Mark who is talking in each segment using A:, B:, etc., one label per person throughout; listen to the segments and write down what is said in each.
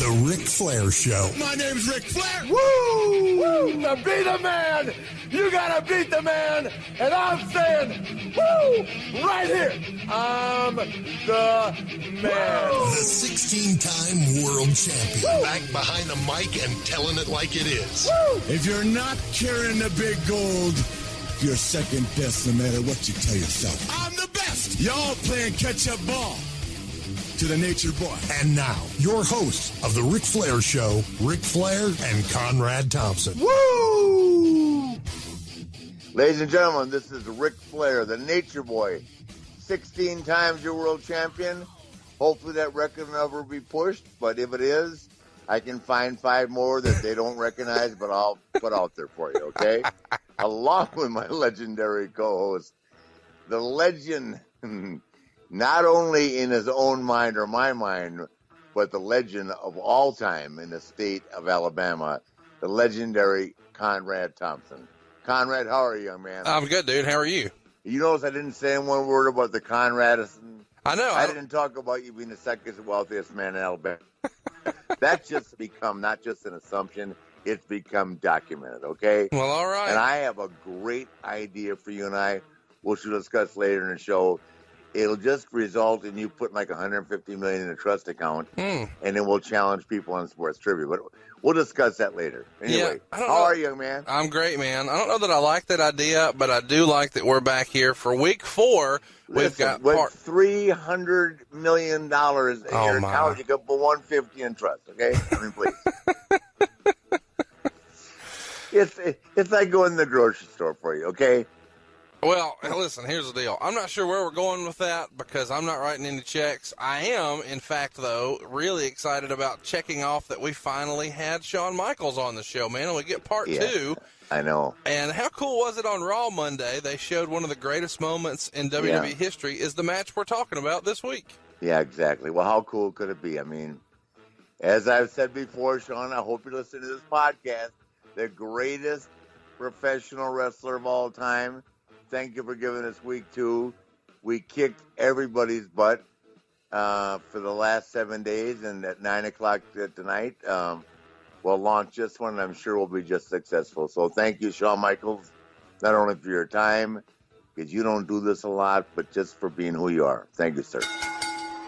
A: The Ric Flair Show.
B: My name's Ric Flair. Woo! Woo! To be the man, you gotta beat the man. And I'm saying, woo! Right here, I'm the man.
A: The 16-time world champion.
B: Woo!
A: Back behind the mic and telling it like it is.
B: Woo! If you're not carrying the big gold, you're second best no matter what you tell yourself. I'm the best. Y'all playing catch-up ball to the nature boy.
A: And now, your host of The Ric Flair Show, Ric Flair and Conrad Thompson.
B: Woo!
C: Ladies and gentlemen, this is Ric Flair, the nature boy. 16 times your world champion. Hopefully that record will never be pushed, but if it is, I can find 5 more that they don't recognize, but I'll put out there for you, okay? Along with my legendary co-host, the legend, not only in his own mind or my mind, but the legend of all time in the state of Alabama, the legendary Conrad Thompson. Conrad, how are you, young man?
D: I'm good, dude. How are you?
C: You notice I didn't say one word about the Conradison.
D: I know.
C: I didn't talk about you being the second wealthiest man in Alabama. That's just become not just an assumption, it's become documented, okay?
D: Well, all right.
C: And I have a great idea for you and I, which we'll discuss later in the show. It'll just result in you putting like $150 million in a trust account, and then we'll challenge people on sports trivia. But we'll discuss that later. Anyway, how are you, young man?
D: I'm great, man. I don't know that I like that idea, but I do like that we're back here for week 4. We've got
C: with $300 million in your account. You can put $150 in trust. Okay, I mean, please. It's like going to the grocery store for you. Okay.
D: Well, listen, here's the deal. I'm not sure where we're going with that because I'm not writing any checks. I am, in fact, though, really excited about checking off that we finally had Shawn Michaels on the show, man, and we get part 2.
C: I know.
D: And how cool was it on Raw Monday? They showed one of the greatest moments in WWE history is the match we're talking about this week.
C: Yeah, exactly. Well, how cool could it be? I mean, as I've said before, Shawn, I hope you're listening to this podcast, the greatest professional wrestler of all time. Thank you for giving us week 2. We kicked everybody's butt for the last 7 days, and at 9 o'clock tonight, we'll launch this one, and I'm sure we'll be just successful. So thank you, Shawn Michaels, not only for your time, because you don't do this a lot, but just for being who you are. Thank you, sir.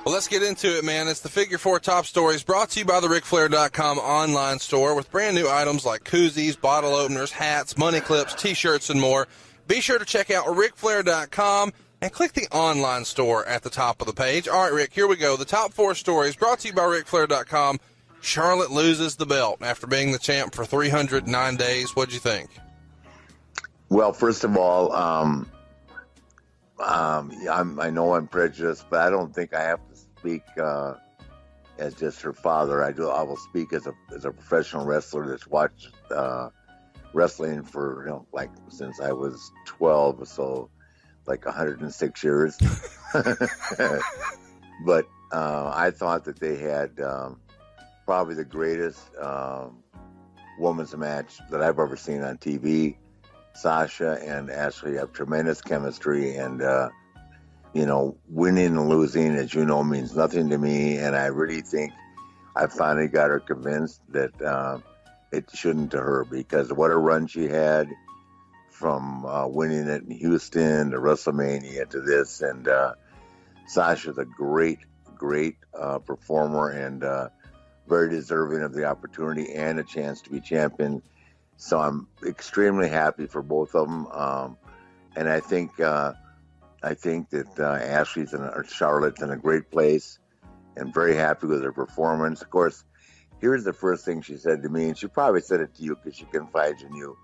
D: Well, let's get into it, man. It's the Figure 4 Top Stories brought to you by the RicFlair.com online store with brand new items like koozies, bottle openers, hats, money clips, T-shirts, and more. Be sure to check out RicFlair.com and click the online store at the top of the page. All right, Rick, here we go. The top 4 stories brought to you by RicFlair.com. Charlotte loses the belt after being the champ for 309 days. What'd you think?
C: Well, first of all, I know I'm prejudiced, but I don't think I have to speak as just her father. I will speak as a professional wrestler that's watched wrestling for, like since I was 12, so like 106 years. But I thought that they had probably the greatest women's match that I've ever seen on TV. Sasha and Ashley have tremendous chemistry, and winning and losing, as you know, means nothing to me. And I really think I finally got her convinced that it shouldn't to her, because what a run she had from winning it in Houston to WrestleMania to this. And Sasha's a great performer and very deserving of the opportunity and a chance to be champion. So I'm extremely happy for both of them. And I think that Charlotte's in a great place and very happy with her performance. Of course, here's the first thing she said to me, and she probably said it to you because she confides in you.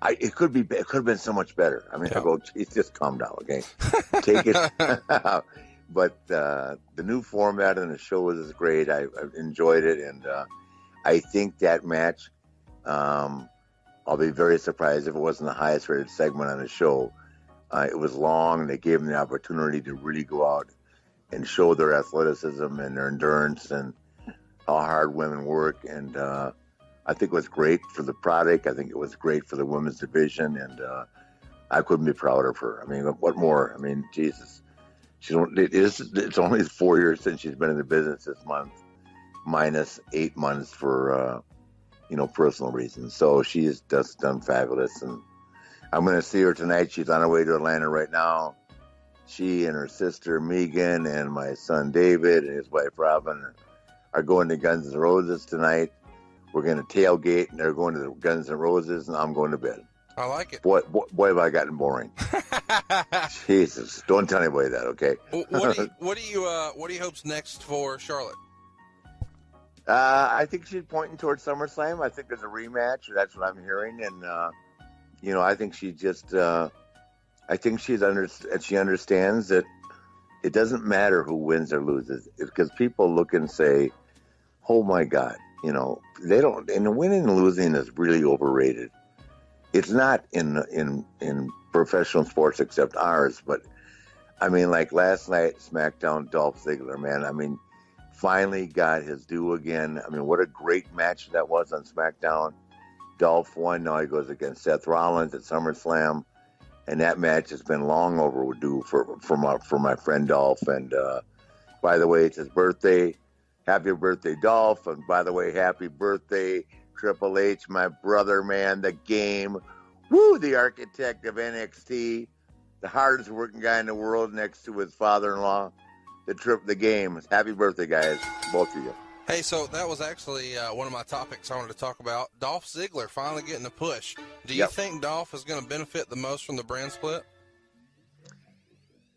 C: It could have been so much better. I mean, I go, geez, just calm down, okay? Take it. But the new format in the show is great. I enjoyed it, and I think that match, I'll be very surprised if it wasn't the highest rated segment on the show. It was long. They gave them the opportunity to really go out and show their athleticism and their endurance and how hard women work. And I think it was great for the product. I think it was great for the women's division. And I couldn't be prouder of her. I mean, what more? I mean, Jesus. It's only 4 years since she's been in the business this month. minus 8 months for, personal reasons. So she has just done fabulous. And I'm going to see her tonight. She's on her way to Atlanta right now. She and her sister Megan and my son David and his wife Robin are going to Guns N' Roses tonight. We're going to tailgate, and they're going to the Guns N' Roses, and I'm going to bed.
D: I like it.
C: Boy, have I gotten boring. Jesus, don't tell anybody that, okay?
D: What do you hope's next for Charlotte?
C: I think she's pointing towards SummerSlam. I think there's a rematch. That's what I'm hearing, and I think she just, I think she understands that it doesn't matter who wins or loses, because people look and say, "Oh my God," they don't. And winning and losing is really overrated. It's not in professional sports except ours, but I mean, like last night, SmackDown, Dolph Ziggler, man. I mean, finally got his due again. I mean, what a great match that was on SmackDown. Dolph won. Now he goes against Seth Rollins at SummerSlam, and that match has been long overdue for my friend Dolph. And by the way, it's his birthday. Happy birthday, Dolph! And by the way, happy birthday, Triple H, my brother, man. The Game, woo! The architect of NXT, the hardest working guy in the world, next to his father-in-law. The Game. Happy birthday, guys, both of you.
D: Hey, so that was actually one of my topics I wanted to talk about. Dolph Ziggler finally getting a push. Do you think Dolph is going to benefit the most from the brand split?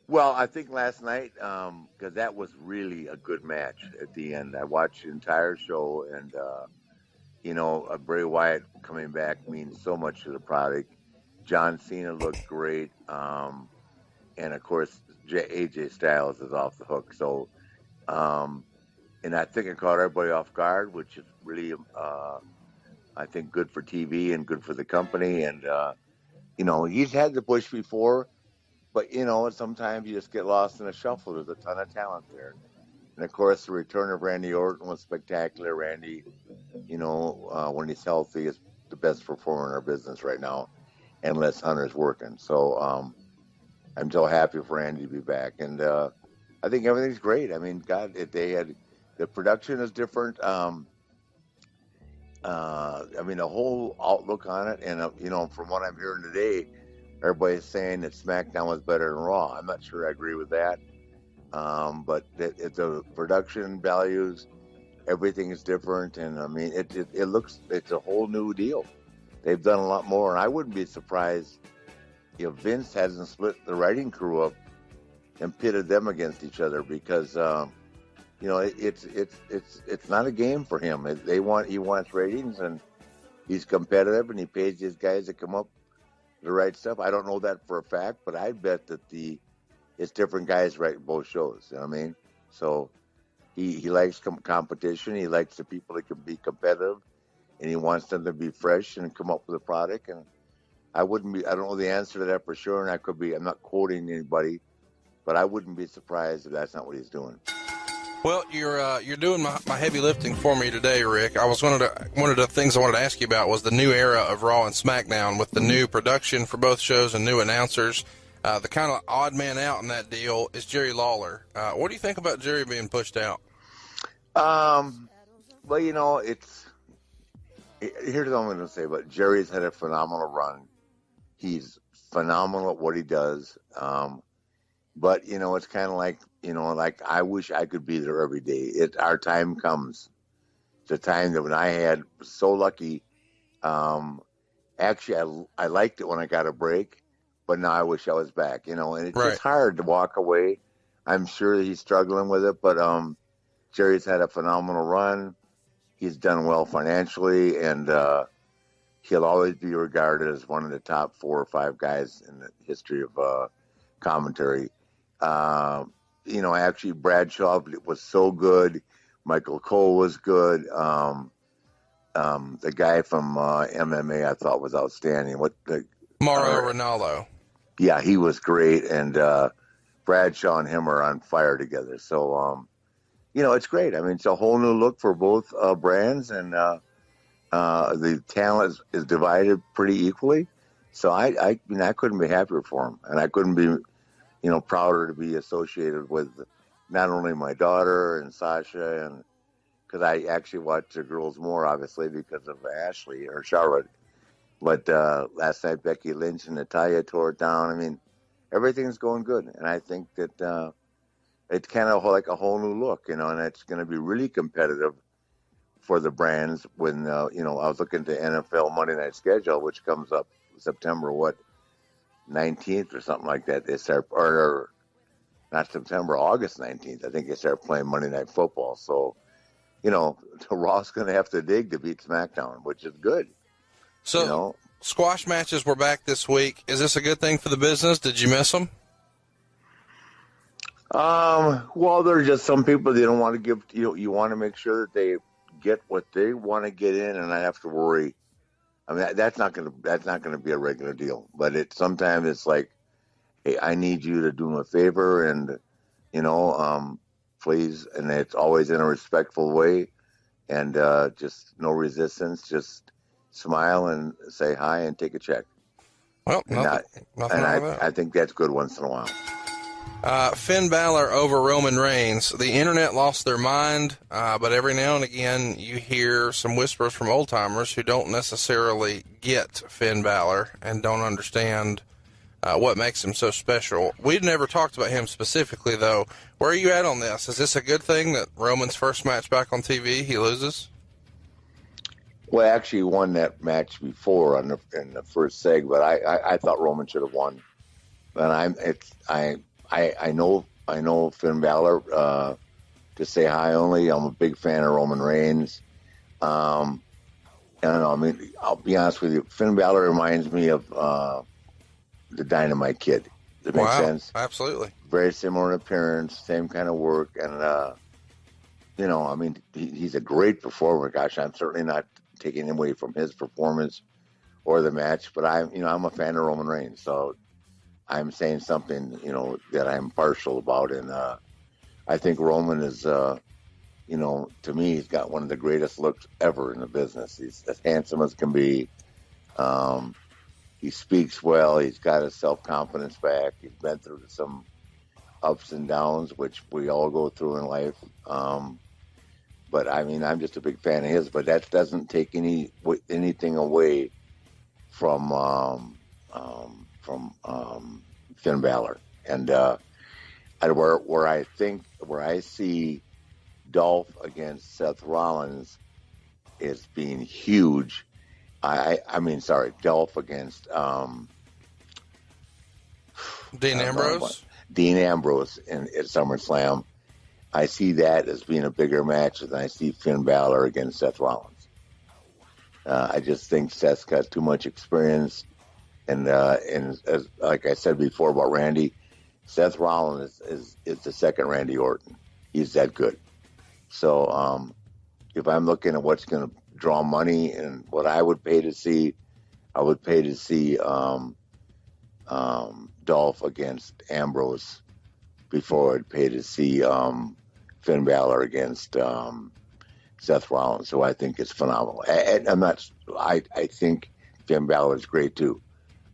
C: Well, I think last night, because that was really a good match at the end. I watched the entire show, and, Bray Wyatt coming back means so much to the product. John Cena looked great. And, of course, AJ Styles is off the hook. So, and I think it caught everybody off guard, which is really, I think, good for TV and good for the company. And, he's had the push before. But, sometimes you just get lost in a shuffle. There's a ton of talent there. And, of course, the return of Randy Orton was spectacular. Randy, when he's healthy, is the best performer in our business right now, unless Hunter's working. So I'm so happy for Randy to be back. And I think everything's great. I mean, God, the production is different. The whole outlook on it. And, from what I'm hearing today, everybody's saying that SmackDown was better than Raw. I'm not sure I agree with that. But it's the production values, everything is different. And I mean, it's a whole new deal. They've done a lot more. And I wouldn't be surprised if Vince hasn't split the writing crew up and pitted them against each other, because, it's not a game for him. He wants ratings, and he's competitive, and he pays these guys to come up the right stuff. I don't know that for a fact, but I bet that it's different guys writing both shows. You know what I mean? So he likes competition. He likes the people that can be competitive, and he wants them to be fresh and come up with a product. And I don't know the answer to that for sure, and I'm not quoting anybody, but I wouldn't be surprised if that's not what he's doing.
D: Well, you're doing my heavy lifting for me today, Rick. One of the things I wanted to ask you about was the new era of Raw and SmackDown with the new production for both shows and new announcers. The kind of odd man out in that deal is Jerry Lawler. What do you think about Jerry being pushed out?
C: Well, here's what I'm going to say. But Jerry's had a phenomenal run. He's phenomenal at what he does. But, it's kind of like, I wish I could be there every day. Our time comes. It's a time that when I was so lucky. Actually, I liked it when I got a break, but now I wish I was back, and it's just hard to walk away. I'm sure he's struggling with it, but Jerry's had a phenomenal run. He's done well financially, and he'll always be regarded as one of the top 4 or 5 guys in the history of commentary. Actually, Bradshaw was so good. Michael Cole was good. The guy from MMA I thought was outstanding.
D: Mauro Ranallo.
C: Yeah, he was great. And Bradshaw and him are on fire together. So, it's great. I mean, it's a whole new look for both brands. And the talent is divided pretty equally. So I couldn't be happier for him. And I couldn't be prouder to be associated with not only my daughter and Sasha and because I actually watch the girls more, obviously, because of Ashley or Charlotte. But last night, Becky Lynch and Natalya tore it down. I mean, everything's going good. And I think that it's kind of like a whole new look, and it's going to be really competitive for the brands when, I was looking at the NFL Monday Night Schedule, which comes up September, 19th or something like that. They start, or not September, August 19th. I think they start playing Monday Night Football. So, Raw's going to have to dig to beat SmackDown, which is good.
D: So, squash matches were back this week. Is this a good thing for the business? Did you miss them?
C: Well, there's just some people they don't want to give. You want to make sure that they get what they want to get in, and not have to worry. I mean, that's not gonna be a regular deal. But sometimes it's like, hey, I need you to do me a favor, and please, and it's always in a respectful way, and just no resistance, just smile and say hi and take a check.
D: Well,
C: I think that's good once in a while.
D: Finn Balor over Roman Reigns. The internet lost their mind, but every now and again you hear some whispers from old-timers who don't necessarily get Finn Balor and don't understand what makes him so special. We've never talked about him specifically, though. Where are you at on this? Is this a good thing that Roman's first match back on TV, he loses?
C: Well, actually, he won that match before in the first seg, but I thought Roman should have won. But I know Finn Balor to say hi only. I'm a big fan of Roman Reigns. I don't know. I mean, I'll be honest with you. Finn Balor reminds me of the Dynamite Kid. Does that make sense?
D: Absolutely.
C: Very similar in appearance, same kind of work, and I mean, he's a great performer. Gosh, I'm certainly not taking away from his performance or the match, but I'm a fan of Roman Reigns, so I'm saying something, that I'm partial about. And I think Roman is, to me, he's got one of the greatest looks ever in the business. He's as handsome as can be. He speaks well. He's got his self-confidence back. He's been through some ups and downs, which we all go through in life. But, I mean, I'm just a big fan of his. But that doesn't take anything away from Finn Balor, and where I see Dolph against Seth Rollins as being huge. Dolph against
D: Dean Ambrose.
C: Dean Ambrose at SummerSlam. I see that as being a bigger match than I see Finn Balor against Seth Rollins. I just think Seth's got too much experience. And as like I said before about Randy, Seth Rollins is the second Randy Orton. He's that good. So if I'm looking at what's going to draw money and what I would pay to see, I would pay to see Dolph against Ambrose before I'd pay to see Finn Balor against Seth Rollins. So I think it's phenomenal. And I think Finn Balor is great too.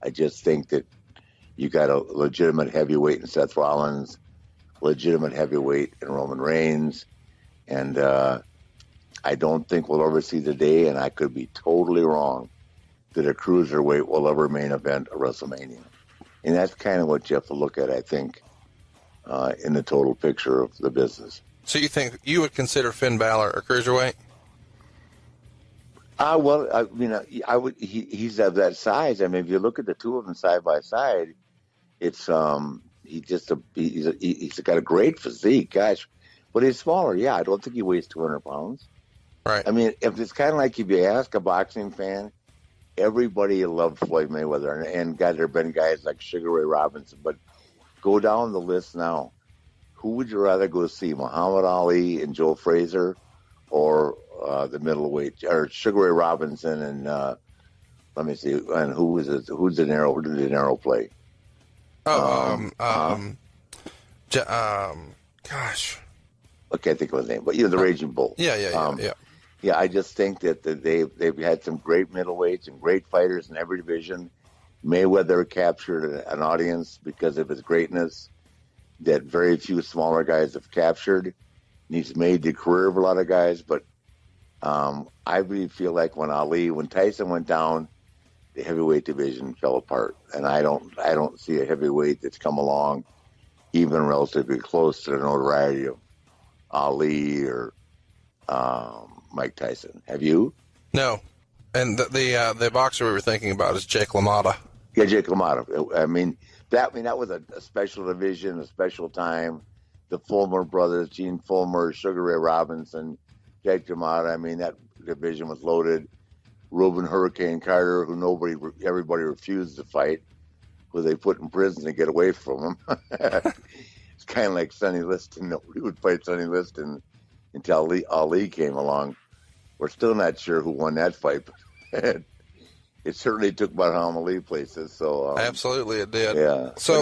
C: I just think that you got a legitimate heavyweight in Seth Rollins, legitimate heavyweight in Roman Reigns, and I don't think we'll ever see the day, and I could be totally wrong, that a cruiserweight will ever main event a WrestleMania. And that's kind of what you have to look at, I think, in the total picture of the business.
D: So you think you would consider Finn Balor a cruiserweight?
C: Well, I mean, I would. He's of that size. I mean, if you look at the two of them side by side, it's he's got a great physique, gosh, but he's smaller. Yeah, I don't think he weighs 200 pounds.
D: Right.
C: I mean, if it's kind of like if you ask a boxing fan, everybody loved Floyd Mayweather, and God, there have been guys like Sugar Ray Robinson, but go down the list now. Who would you rather go see, Muhammad Ali and Joe Frazier, or the middleweight, or Sugar Ray Robinson and let me see, and who's De Niro? Who did De Niro play?
D: Gosh,
C: I can't think of his name, but the Raging Bull.
D: Yeah.
C: Yeah, I just think that they've had some great middleweights and great fighters in every division. Mayweather captured an audience because of his greatness that very few smaller guys have captured. And he's made the career of a lot of guys, but I really feel like when Tyson went down, the heavyweight division fell apart, and I don't see a heavyweight that's come along even relatively close to the notoriety of Ali or Mike Tyson. Have you?
D: No. And the boxer we were thinking about is Jake LaMotta.
C: Yeah, Jake LaMotta. I mean that was a special division, a special time. The Fulmer brothers, Gene Fulmer, Sugar Ray Robinson, Jake LaMotta. I mean, that division was loaded. Reuben Hurricane Carter, who everybody refused to fight, who they put in prison to get away from him. It's kind of like Sonny Liston. Nobody would fight Sonny Liston until Ali came along. We're still not sure who won that fight, but it certainly took Muhammad Ali places. So
D: absolutely, it did.
C: Yeah.
D: So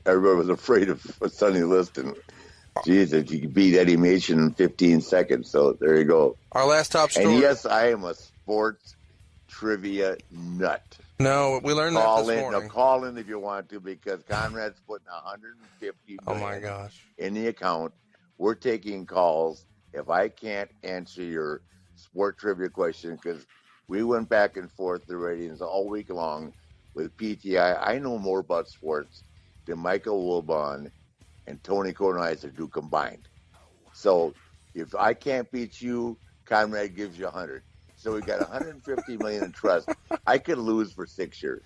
C: everybody was afraid of Sonny Liston. Jesus, you could beat Eddie Machen in 15 seconds. So there you go.
D: Our last top story.
C: And yes, I am a sports trivia nut.
D: No, we learned that this morning.
C: Call in if you want to, because Conrad's putting $150
D: oh my gosh
C: in the account. We're taking calls if I can't answer your sport trivia question, because we went back and forth the ratings all week long with PTI. I know more about sports than Michael Wilbon and Tony Kornheiser do combined. So if I can't beat you, Conrad gives you 100. So we got 150 million in trust. I could lose for 6 years.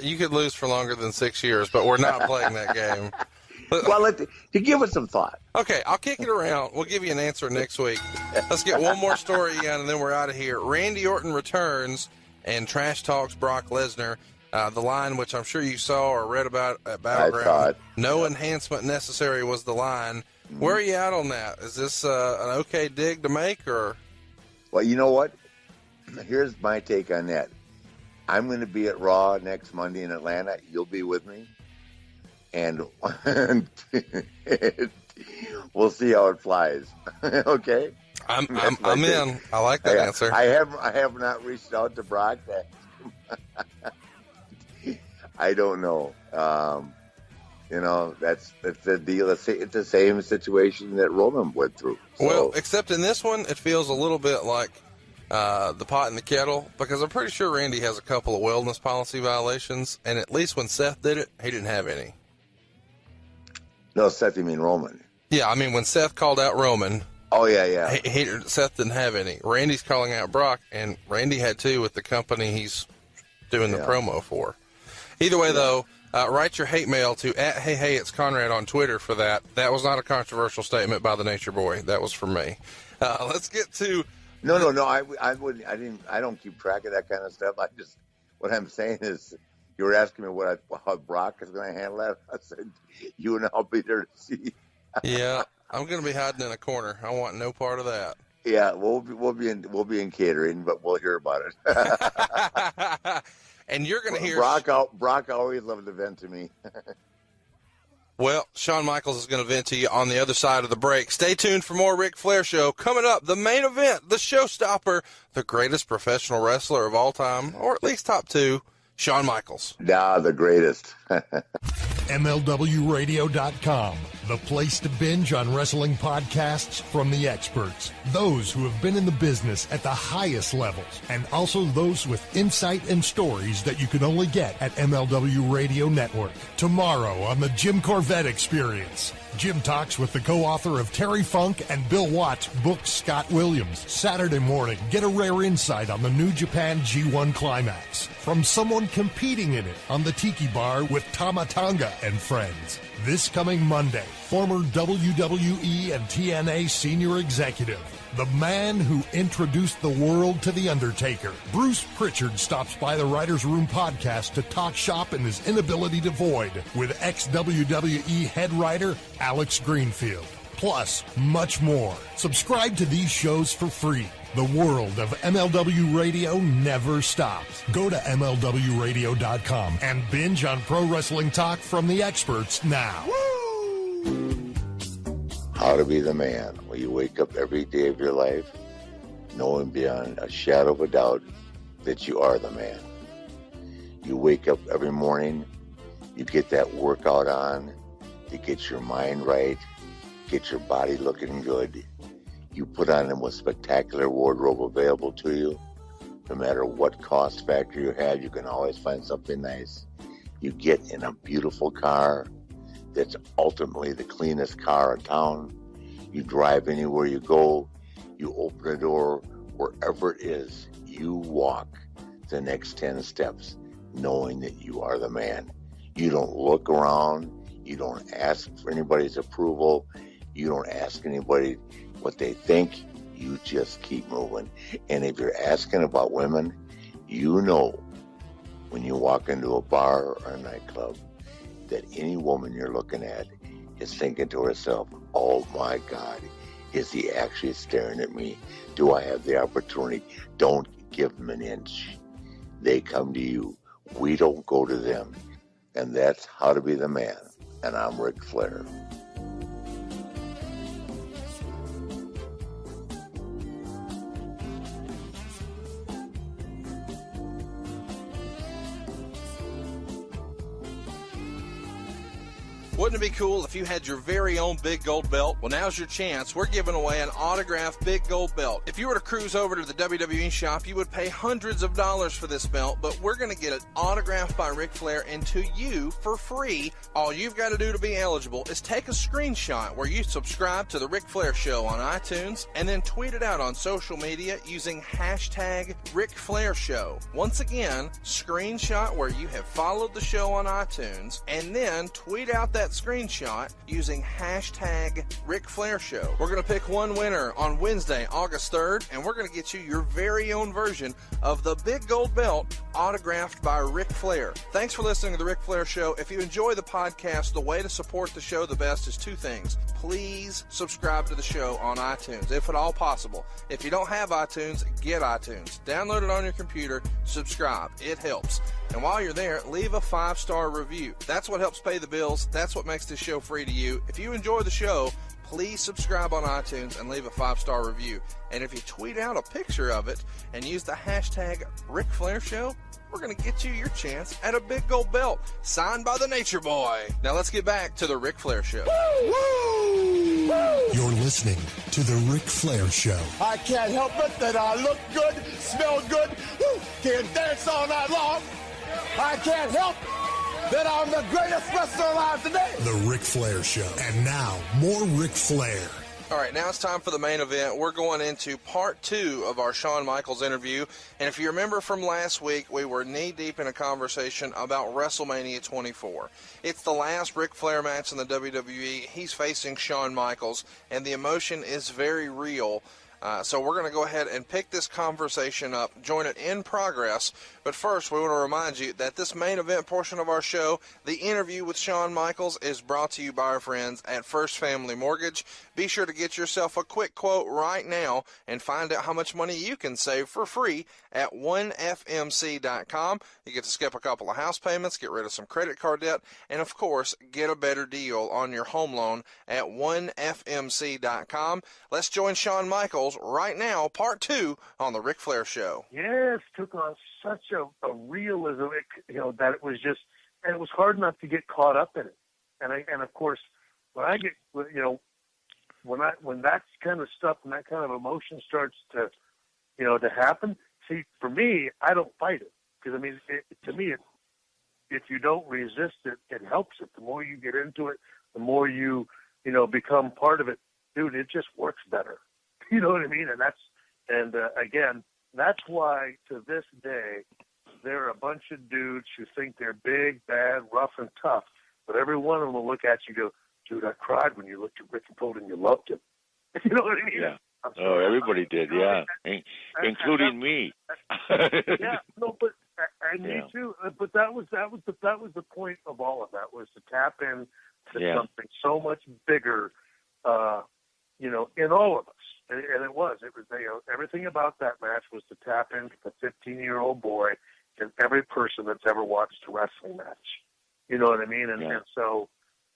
D: You could lose for longer than 6 years, but we're not playing that game.
C: Well, to give it some thought.
D: Okay, I'll kick it around. We'll give you an answer next week. Let's get one more story in, and then we're out of here. Randy Orton returns and trash talks Brock Lesnar. The line, which I'm sure you saw or read about at Battleground,
C: I saw it.
D: No enhancement necessary was the line. Where are you at on that? Is this an okay dig to make, or?
C: Well, you know what? Here's my take on that. I'm going to be at Raw next Monday in Atlanta. You'll be with me. And we'll see how it flies. Okay?
D: I'm in. I like that answer.
C: I have not reached out to Brock. I don't know. That's the deal. It's the same situation that Roman went through. So.
D: Well, except in this one, it feels a little bit like the pot and the kettle, because I'm pretty sure Randy has a couple of wellness policy violations, and at least when Seth did it, he didn't have any.
C: No, Seth, you mean Roman?
D: Yeah, I mean when Seth called out Roman.
C: Oh yeah.
D: Seth didn't have any. Randy's calling out Brock, and Randy had two with the company he's doing the promo for. Either way, though, write your hate mail to @HeyHeyIt'sConrad on Twitter for that. That was not a controversial statement by the Nature Boy. That was from me. Let's get to.
C: No. I wouldn't. I don't keep track of that kind of stuff. What I'm saying is, you were asking me how Brock is going to handle that. I said, you and I'll be there to see.
D: Yeah, I'm going to be hiding in a corner. I want no part of that.
C: Yeah, we'll be in catering, but we'll hear about it.
D: And you're going to hear
C: Brock always loved to vent to me.
D: Well, Shawn Michaels is going to vent to you on the other side of the break. Stay tuned for more Ric Flair Show. Coming up, the main event, the showstopper, the greatest professional wrestler of all time, or at least top two, Shawn Michaels.
C: Nah, the greatest.
A: MLWRadio.com, the place to binge on wrestling podcasts from the experts, those who have been in the business at the highest levels, and also those with insight and stories that you can only get at MLW Radio Network. Tomorrow on the Jim Corvette Experience, Jim talks with the co-author of Terry Funk and Bill Watts' book, Scott Williams. Saturday morning, get a rare insight on the New Japan G1 Climax from someone competing in it on the Tiki Bar with Tama Tonga and friends. This coming Monday, former WWE and TNA senior executive, the man who introduced the world to The Undertaker, Bruce Pritchard, stops by the Writers Room podcast to talk shop in his inability to void with ex-WWE head writer Alex Greenfield. Plus, much more. Subscribe to these shows for free. The world of MLW Radio never stops. Go to MLWRadio.com and binge on pro wrestling talk from the experts now. Woo!
C: How to be the man when you wake up every day of your life knowing beyond a shadow of a doubt that you are the man. You wake up every morning, you get that workout on, you get your mind right, get your body looking good. You put on the most spectacular wardrobe available to you. No matter what cost factor you have, you can always find something nice. You get in a beautiful car that's ultimately the cleanest car in town. You drive anywhere you go. You open the door, wherever it is, you walk the next 10 steps knowing that you are the man. You don't look around. You don't ask for anybody's approval. You don't ask anybody what they think. You just keep moving. And if you're asking about women, you know when you walk into a bar or a nightclub that any woman you're looking at is thinking to herself, oh my God, is he actually staring at me? Do I have the opportunity? Don't give them an inch. They come to you. We don't go to them. And that's how to be the man. And I'm Ric Flair.
D: Wouldn't it be cool if you had your very own big gold belt? Well, now's your chance. We're giving away an autographed big gold belt. If you were to cruise over to the WWE shop, you would pay hundreds of dollars for this belt, but we're going to get it autographed by Ric Flair and to you for free. All you've got to do to be eligible is take a screenshot where you subscribe to The Ric Flair Show on iTunes and then tweet it out on social media using hashtag Ric Flair Show. Once again, screenshot where you have followed the show on iTunes and then tweet out that screenshot using hashtag Ric Flair Show. We're going to pick one winner on Wednesday, August 3rd, and we're going to get you your very own version of the big gold belt autographed by Ric Flair. Thanks for listening to The Ric Flair Show. If you enjoy the podcast, the way to support the show the best is two things. Please subscribe to the show on iTunes, if at all possible. If you don't have iTunes, get iTunes. Download it on your computer, subscribe. It helps. And while you're there, leave a 5-star review. That's what helps pay the bills. That's what makes this show free to you. If you enjoy the show, please subscribe on iTunes and leave a 5-star review. And if you tweet out a picture of it and use the hashtag Ric Flair Show, we're going to get you your chance at a big gold belt signed by the Nature Boy. Now let's get back to the Ric Flair Show.
A: Woo! You're listening to the Ric Flair Show.
B: I can't help it that I look good, smell good, can dance all night long. I can't help that I'm the greatest wrestler alive today.
A: The Ric Flair Show. And now, more Ric Flair.
D: All right, now it's time for the main event. We're going into part 2 of our Shawn Michaels interview. And if you remember from last week, we were knee-deep in a conversation about WrestleMania 24. It's the last Ric Flair match in the WWE. He's facing Shawn Michaels, and the emotion is very real. So we're going to go ahead and pick this conversation up, join it in progress. But first, we want to remind you that this main event portion of our show, the interview with Shawn Michaels, is brought to you by our friends at First Family Mortgage. Be sure to get yourself a quick quote right now and find out how much money you can save for free at 1fmc.com. You get to skip a couple of house payments, get rid of some credit card debt, and of course, get a better deal on your home loan at 1fmc.com. Let's join Shawn Michaels right now, part 2 on the Ric Flair Show.
E: Yes, took on such a realism, that it was just, and it was hard not to get caught up in it. And of course, when I get, when that kind of stuff and that kind of emotion starts to, to happen, see, for me, I don't fight it. Because, to me, if you don't resist it, it helps it. The more you get into it, the more you, become part of it. Dude, it just works better. You know what I mean? Again, that's why to this day, there are a bunch of dudes who think they're big, bad, rough, and tough. But every one of them will look at you and go, dude, I cried when you looked at Rick and told him you loved him. You know what I mean?
C: Yeah. Oh, everybody did, yeah. Including me.
E: Yeah, no, but me too. But that was the point of all of that, was to tap in to something so much bigger, in all of us. And it was everything about that match was to tap into the 15-year-old boy and every person that's ever watched a wrestling match. You know what I mean? And so,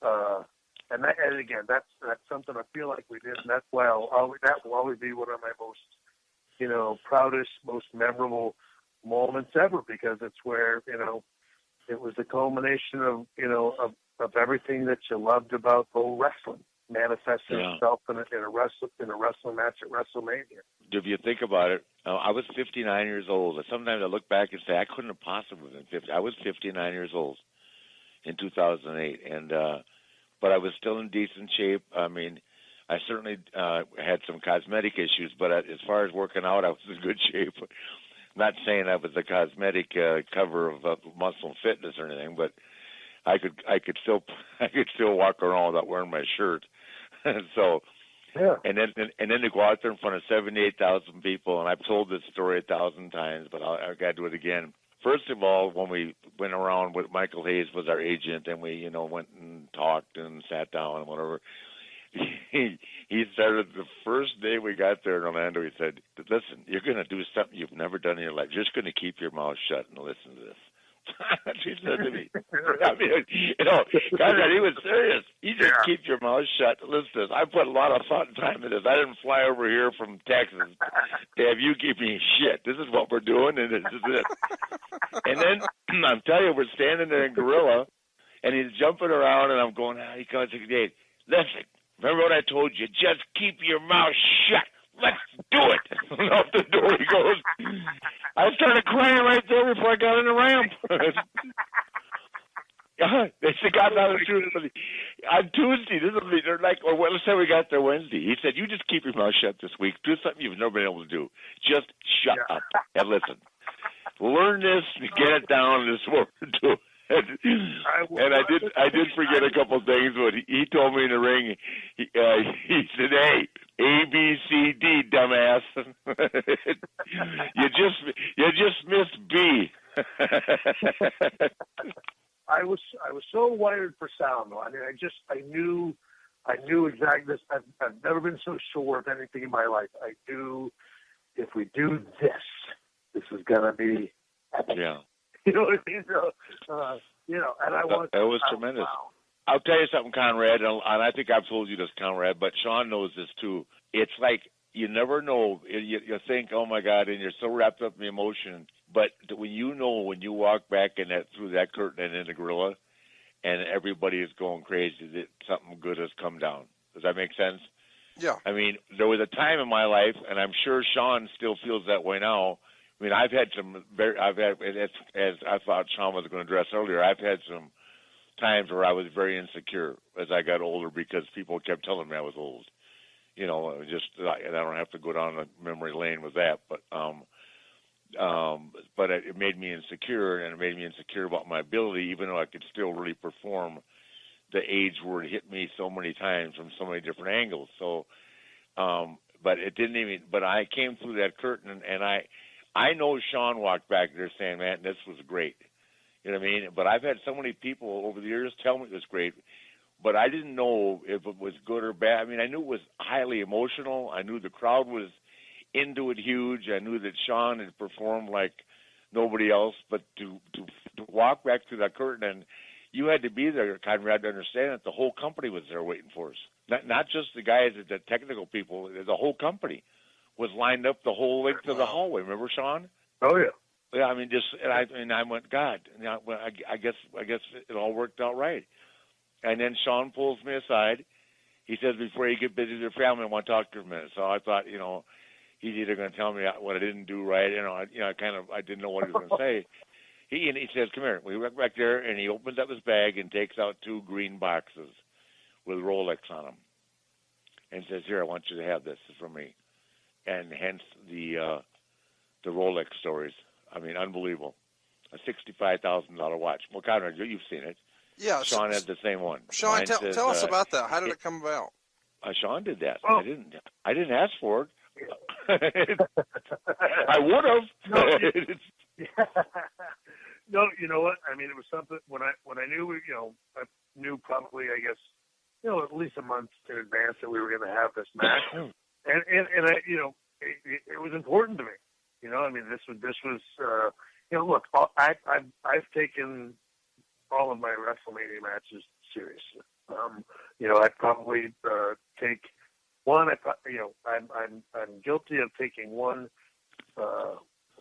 E: and again, that's something I feel like we did, and that's why that will always be one of my most, proudest, most memorable moments ever, because it's where, it was the culmination of everything that you loved about pro wrestling. manifested itself in a wrestling match at WrestleMania.
F: If you think about it, I was 59 years old. Sometimes I look back and say I couldn't have possibly been 50. I was 59 years old in 2008, and but I was still in decent shape. I mean, I certainly had some cosmetic issues, but as far as working out, I was in good shape. Not saying I was the cosmetic cover of Muscle Fitness or anything, but I could still walk around without wearing my shirt. So,
E: yeah.
F: And then to go out there in front of 78,000 people, and I've told this story 1,000 times, but I got to do it again. First of all, when we went around with Michael Hayes was our agent, and we went and talked and sat down and whatever. He started the first day we got there in Orlando. He said, "Listen, you're going to do something you've never done in your life. You're just going to keep your mouth shut and listen to this." He said to me. I mean, Conrad, he was serious. You just keep your mouth shut and listen to this. I put a lot of thought and time into this. I didn't fly over here from Texas to have you keep me shit. This is what we're doing, and this is it. And then I'm telling you, we're standing there in Gorilla, and he's jumping around, and I'm going, he goes, "Hey, listen. Remember what I told you? Just keep your mouth shut. Let's do it." And out the door he goes. I started crying right there before I got on the ramp. They got out of the on Tuesday. They're like, let's say we got there Wednesday. He said, "You just keep your mouth shut this week. Do something you've never been able to do. Just shut up and listen. Learn this and get it down. This is what we're doing." And I did forget a couple things, but he told me in the ring, he said, "Hey, ABCD, dumbass. you just missed B."
E: I was so wired for sound, though. I mean, I knew exactly this. I've never been so sure of anything in my life. I knew if we do this is gonna be epic.
F: Yeah.
E: You know what I mean? And I want.
F: It was tremendous. Wow. I'll tell you something, Conrad, and I think I've told you this, Conrad, but Shawn knows this too. It's like you never know. You think, oh my God, and you're so wrapped up in the emotion. But when you walk back through that curtain and in the Gorilla, and everybody is going crazy, that something good has come down. Does that make sense?
D: Yeah.
F: I mean, there was a time in my life, and I'm sure Shawn still feels that way now. I mean, as I thought Shawn was going to address earlier, I've had some times where I was very insecure as I got older because people kept telling me I was old. And I don't have to go down the memory lane with that, but it made me insecure, and it made me insecure about my ability, even though I could still really perform the age where it hit me so many times from so many different angles. So, but it didn't even. But I came through that curtain, and I know Shawn walked back there saying, "Man, this was great." You know what I mean? But I've had so many people over the years tell me it was great, but I didn't know if it was good or bad. I mean, I knew it was highly emotional. I knew the crowd was into it huge. I knew that Shawn had performed like nobody else. But to walk back through that curtain, and you had to be there, Conrad, to understand that the whole company was there waiting for us. Not just the guys, the technical people, the whole company was lined up the whole length of the hallway. Remember, Shawn?
E: Oh yeah.
F: Yeah, I mean, I went, God. I guess it all worked out right. And then Shawn pulls me aside. He says, "Before you get busy with your family, I want to talk to you for a minute." So I thought, he's either going to tell me what I didn't do right. I didn't know what he was going to say. He says, "Come here." We went back there, and he opens up his bag and takes out 2 green boxes with Rolex on them, and says, "Here, I want you to have this. This is from me." And hence the Rolex stories. I mean, unbelievable. A $65,000 watch. Well, Conrad, you've seen it.
D: Yeah.
F: Shawn had the same one.
D: Shawn, tell us about that. How did it come about?
F: Shawn did that. Oh. I didn't ask for it. I would have.
E: No, you know what? I mean, it was something when I knew, I knew probably, I guess, at least a month in advance that we were going to have this match, and I, it was important to me. I mean, this was, look, I've taken all of my WrestleMania matches seriously. I probably take one. I'm guilty of taking one.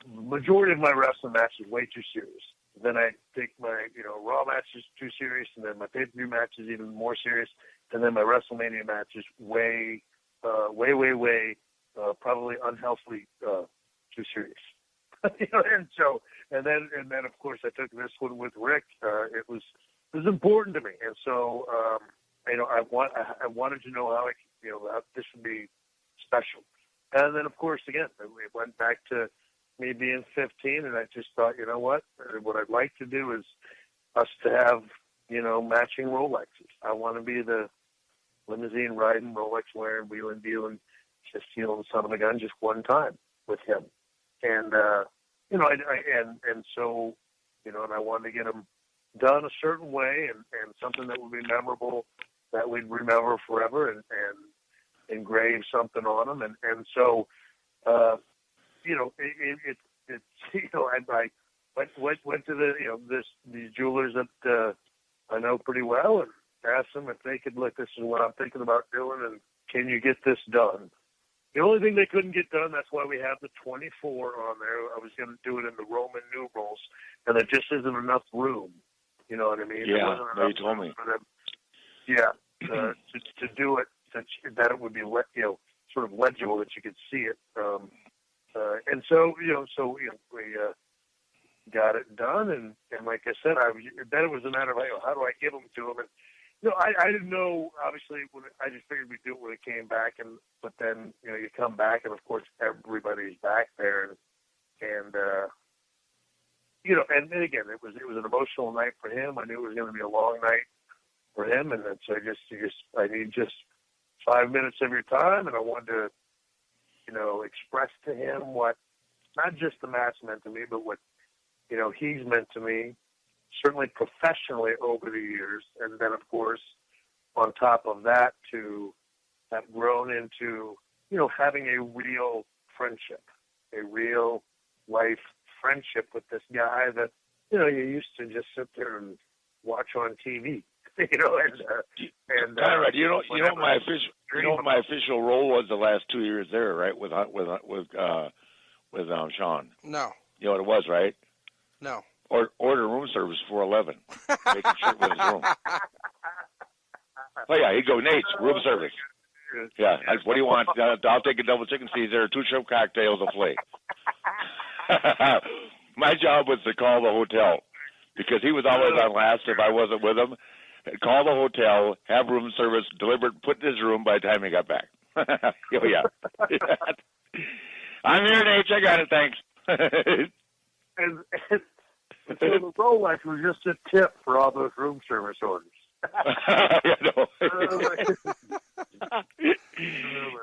E: Majority of my wrestling matches way too serious. Then I take my Raw matches too serious, and then my pay-per-view matches even more serious. and then my WrestleMania match is way, probably unhealthily too serious. and then of course I took this one with Ric. It was important to me, and so I wanted to know how how this would be special. And then of course again it went back to me being 15, and I just thought, you know what I'd like to do is us to have matching Rolexes. I want to be the limousine riding, Rolex wearing, wheeling, dealing, just the son of a gun, just one time with him. And so and I wanted to get them done a certain way and something that would be memorable, that we'd remember forever, and engrave something on them. And so I went to these jewelers that I know pretty well and asked them if they could look. This is what I'm thinking about doing, and can you get this done? The only thing they couldn't get done, that's why we have the 24 on there. I was going to do it in the Roman numerals, and there just isn't enough room. You know what I mean?
F: Yeah, you told me.
E: To do it, that it would be sort of legible, that you could see it. And so we got it done, and like I said, then it was a matter of how do I give them to them, and I didn't know, obviously, I just figured we'd do it when it came back, but then, you come back, and of course, everybody's back there, and again, it was an emotional night for him. I knew it was going to be a long night for him, and then so I need just 5 minutes of your time, and I wanted to, express to him what, not just the match meant to me, but what, he's meant to me, certainly professionally over the years, and then of course on top of that to have grown into having a real friendship, a real life friendship with this guy that you used to just sit there and watch on TV, and
F: Conrad, my official role was the last 2 years there, right, with Shawn.
D: No.
F: You know what it was, right?
D: No.
F: Order room service 411. Making sure it was his room. Oh yeah, he'd go, Nate, room service. Yeah, what do you want? I'll take a double chicken Caesar, 2 shrimp cocktails, a plate. My job was to call the hotel because he was always on last if I wasn't with him. Call the hotel, have room service delivered, put in his room by the time he got back. Oh yeah. I'm here, Nate. I got it. Thanks.
E: and so the Rolex was just a tip for all those room service orders.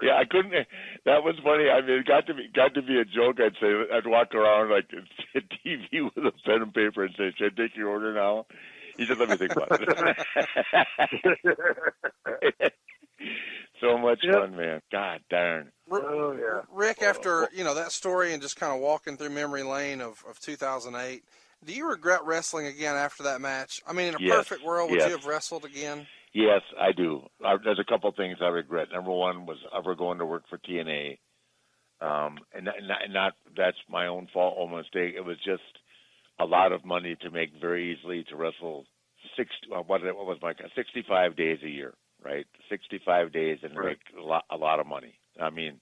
F: Yeah, I couldn't. That was funny. I mean, it got to be a joke. I'd say I'd walk around like a TV with a pen and paper and say, "Should I take your order now?" He said, "Let me think about it." So much fun, man. God darn.
E: Oh yeah,
D: Rick. After that story and just kind of walking through memory lane of 2008. Do you regret wrestling again after that match? I mean, in a perfect world, would you have wrestled again?
F: Yes, I do. There's a couple of things I regret. Number one was ever going to work for TNA, and not that's my own fault or mistake. It was just a lot of money to make very easily to wrestle 65 days a year, right? 65 days and make a lot of money. I mean,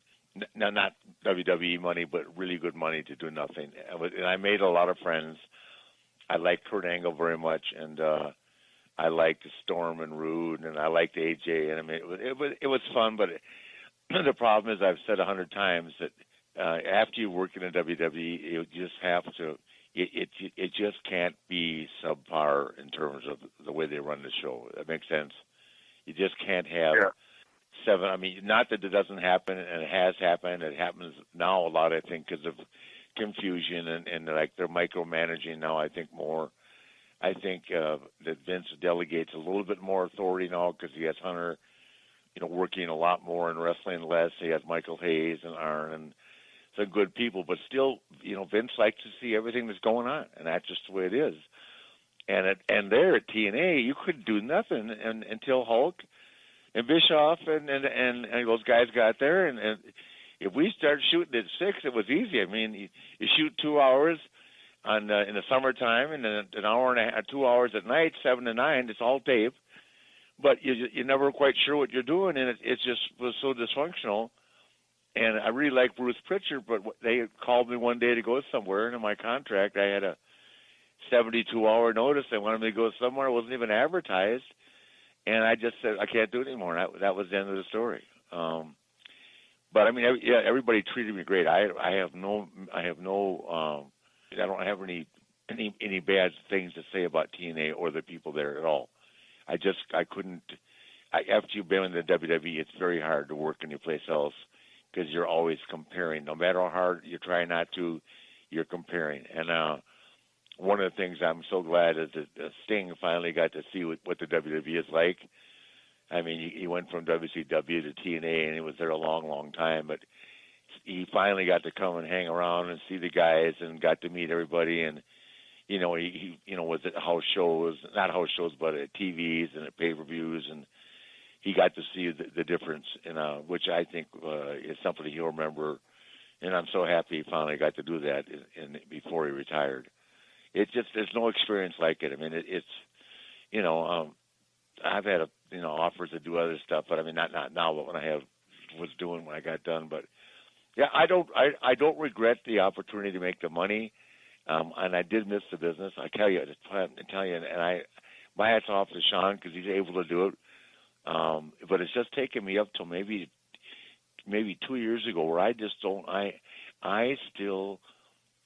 F: not WWE money, but really good money to do nothing. And I made a lot of friends. I liked Kurt Angle very much, and I liked Storm and Rude, and I liked AJ. And I mean, it was fun. But the problem is, I've said 100 times that after you work in a WWE, you just have to. It just can't be subpar in terms of the way they run the show. That makes sense. You just can't have 7. I mean, not that it doesn't happen, and it has happened. It happens now a lot, I think, because of confusion and like they're micromanaging now. I think more. I think that Vince delegates a little bit more authority now because he has Hunter, working a lot more and wrestling less. He has Michael Hayes and Arn and some good people, but still, Vince likes to see everything that's going on, and that's just the way it is. And there at TNA, you couldn't do nothing until Hulk and Bischoff and those guys got there, and if we started shooting at 6, it was easy. I mean, you shoot 2 hours in the summertime, and then an hour and a half, 2 hours at night, 7 to 9. It's all tape. but you're never quite sure what you're doing, and it just was so dysfunctional. And I really like Bruce Pritchard, but they called me one day to go somewhere, and in my contract I had a 72-hour notice. They wanted me to go somewhere. It wasn't even advertised, and I just said I can't do it anymore. And that was the end of the story. But I mean, everybody treated me great. I don't have any bad things to say about TNA or the people there at all. I couldn't. After you've been in the WWE, it's very hard to work anyplace else because you're always comparing. No matter how hard you try not to, you're comparing. And one of the things I'm so glad is that Sting finally got to see what the WWE is like. I mean, he went from WCW to TNA, and he was there a long, long time. But he finally got to come and hang around and see the guys, and got to meet everybody. And he was at house shows, not house shows, but at TVs and at pay-per-views, and he got to see the difference, which I think is something he'll remember. And I'm so happy he finally got to do that before he retired. It's just there's no experience like it. I mean, I've had offers to do other stuff, but I mean not now, but when I was doing when I got done. But yeah, I don't regret the opportunity to make the money, and I did miss the business. I tell you, and my hat's off to Shawn because he's able to do it. But it's just taken me up till maybe 2 years ago where I just don't.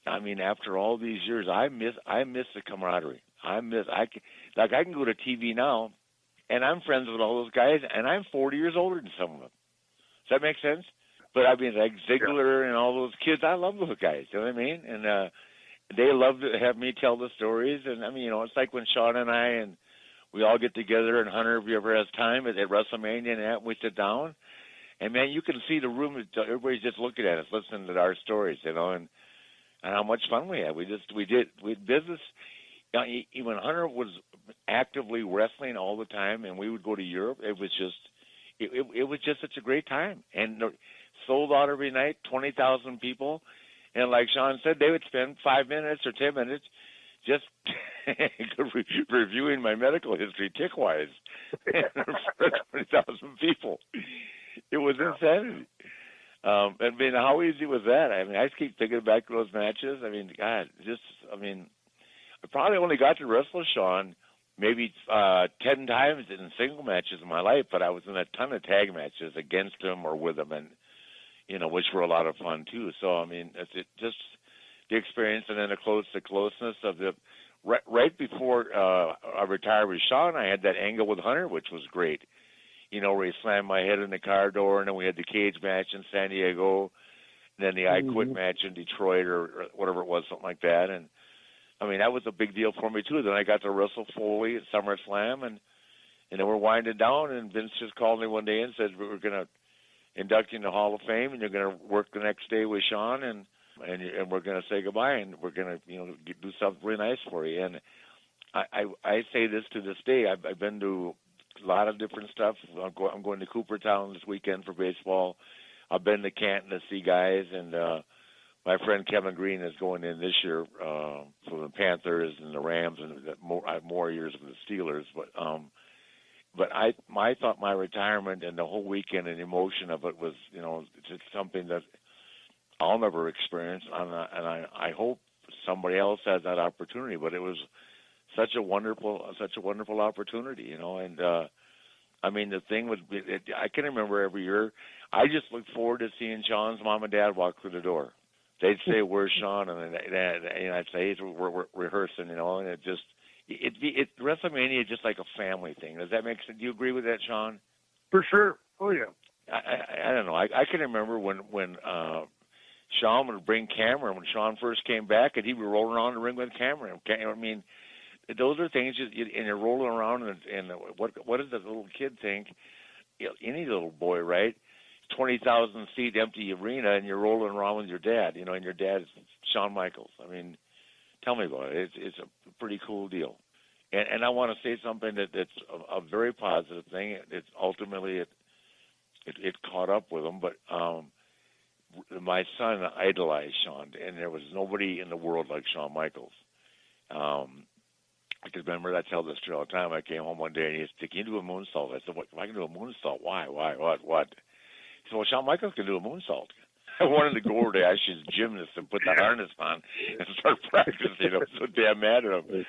F: I mean, after all these years, I miss the camaraderie. I can go to TV now, and I'm friends with all those guys, and I'm 40 years older than some of them. Does that make sense? But I mean, like Ziggler and all those kids, I love those guys. You know what I mean? And they love to have me tell the stories. And I mean, it's like when Shawn and I and we all get together, and Hunter, if you ever has time, at WrestleMania, and we sit down, and man, you can see the room. Everybody's just looking at us, listening to our stories, and how much fun we had. We did business. When Hunter was actively wrestling all the time, and we would go to Europe, it was just such a great time, and sold out every night, 20,000 people, and like Shawn said, they would spend 5 minutes or 10 minutes just reviewing my medical history tick-wise for 20,000 people. It was insanity. I mean, how easy was that? I mean, I just keep thinking back to those matches. I mean, God, I probably only got to wrestle Shawn maybe 10 times in single matches in my life, but I was in a ton of tag matches against him or with him, and which were a lot of fun too. So I mean, just the experience, and then the closeness of the right before I retired with Shawn, I had that angle with Hunter, which was great. Where he slammed my head in the car door, and then we had the cage match in San Diego, and then the I Quit match in Detroit or whatever it was, something like that. And I mean, that was a big deal for me too. Then I got to wrestle Foley at SummerSlam, and then we're winding down, and Vince just called me one day and said we're going to induct you in the Hall of Fame, and you're going to work the next day with Shawn, and we're going to say goodbye, and we're going to do something really nice for you. And I say this to this day. I've been to a lot of different stuff. I'm going to Cooperstown this weekend for baseball. I've been to Canton to see guys, and my friend Kevin Green is going in this year for the Panthers and the Rams, and I have more years for the Steelers. But I thought my retirement and the whole weekend and the emotion of it was, just something that I'll never experience, and I hope somebody else has that opportunity. But it was such a wonderful opportunity, And I mean, the thing was, I can remember every year, I just looked forward to seeing Shawn's mom and dad walk through the door. They'd say, "Where's Shawn?" And I'd say, "Hey, we're rehearsing," And it WrestleMania is just like a family thing. Does that make sense? Do you agree with that, Shawn?
E: For sure. Oh yeah.
F: I don't know. I can remember when Shawn would bring Cameron when Shawn first came back, and he'd be rolling around the ring with Cameron. I mean, those are things, and you're rolling around, and what does the little kid think? Any little boy, right? 20,000 seat empty arena, and you're rolling around with your dad, and your dad's Shawn Michaels. I mean, tell me about it. It's a pretty cool deal. And I want to say something that's a very positive thing. It's ultimately it caught up with him, but my son idolized Shawn, and there was nobody in the world like Shawn Michaels. I can remember I tell this story all the time. I came home one day and he said, "Can you do a moonsault?" I said, "What? If I can do a moonsault, why? What?" He said, "Well, Shawn Michaels can do a moonsault." I wanted to go over to Ash's gymnast and put that harness on and start practicing. I was so damn mad at him.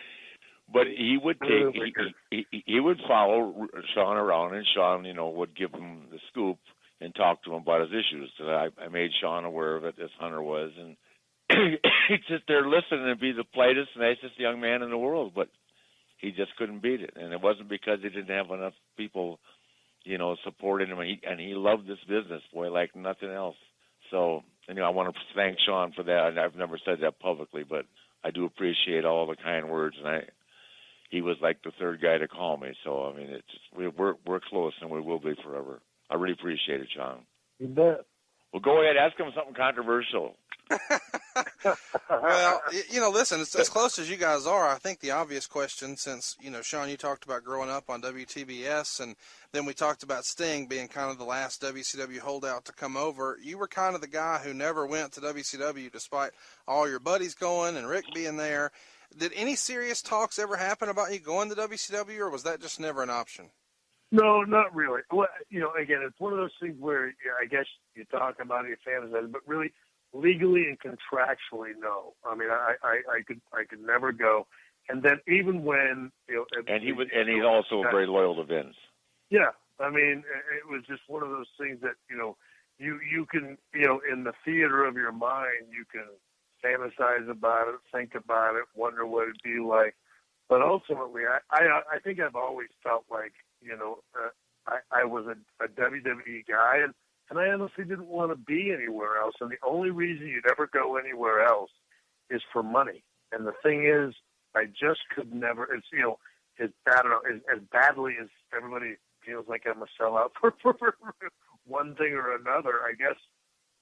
F: But he would he would follow Shawn around, and Shawn, would give him the scoop and talk to him about his issues. So I made Shawn aware of it, as Hunter was, and he'd sit there listening and be the politest, nicest young man in the world, but he just couldn't beat it. And it wasn't because he didn't have enough people, supporting him. And he loved this business, boy, like nothing else. So, I want to thank Shawn for that. And I've never said that publicly, but I do appreciate all the kind words. And he was like the third guy to call me. So, it's just, we're close, and we will be forever. I really appreciate it, Shawn.
E: You bet.
F: Well, go ahead, ask him something controversial.
D: Well, listen, as close as you guys are, I think the obvious question, since, Shawn, you talked about growing up on WTBS, and then we talked about Sting being kind of the last WCW holdout to come over. You were kind of the guy who never went to WCW despite all your buddies going and Rick being there. Did any serious talks ever happen about you going to WCW, or was that just never an option?
E: No, not really. Well, again, it's one of those things where I guess you talk about it, you fantasize, but really, legally and contractually, no. I could never go. And then even when
F: and he's also very loyal to Vince.
E: Yeah, it was just one of those things that you can in the theater of your mind you can fantasize about it, think about it, wonder what it'd be like. But ultimately, I think I've always felt like I was a WWE guy, and I honestly didn't want to be anywhere else. And the only reason you'd ever go anywhere else is for money. And the thing is, I just could never. It's as badly as everybody feels like I'm a sellout for one thing or another. I guess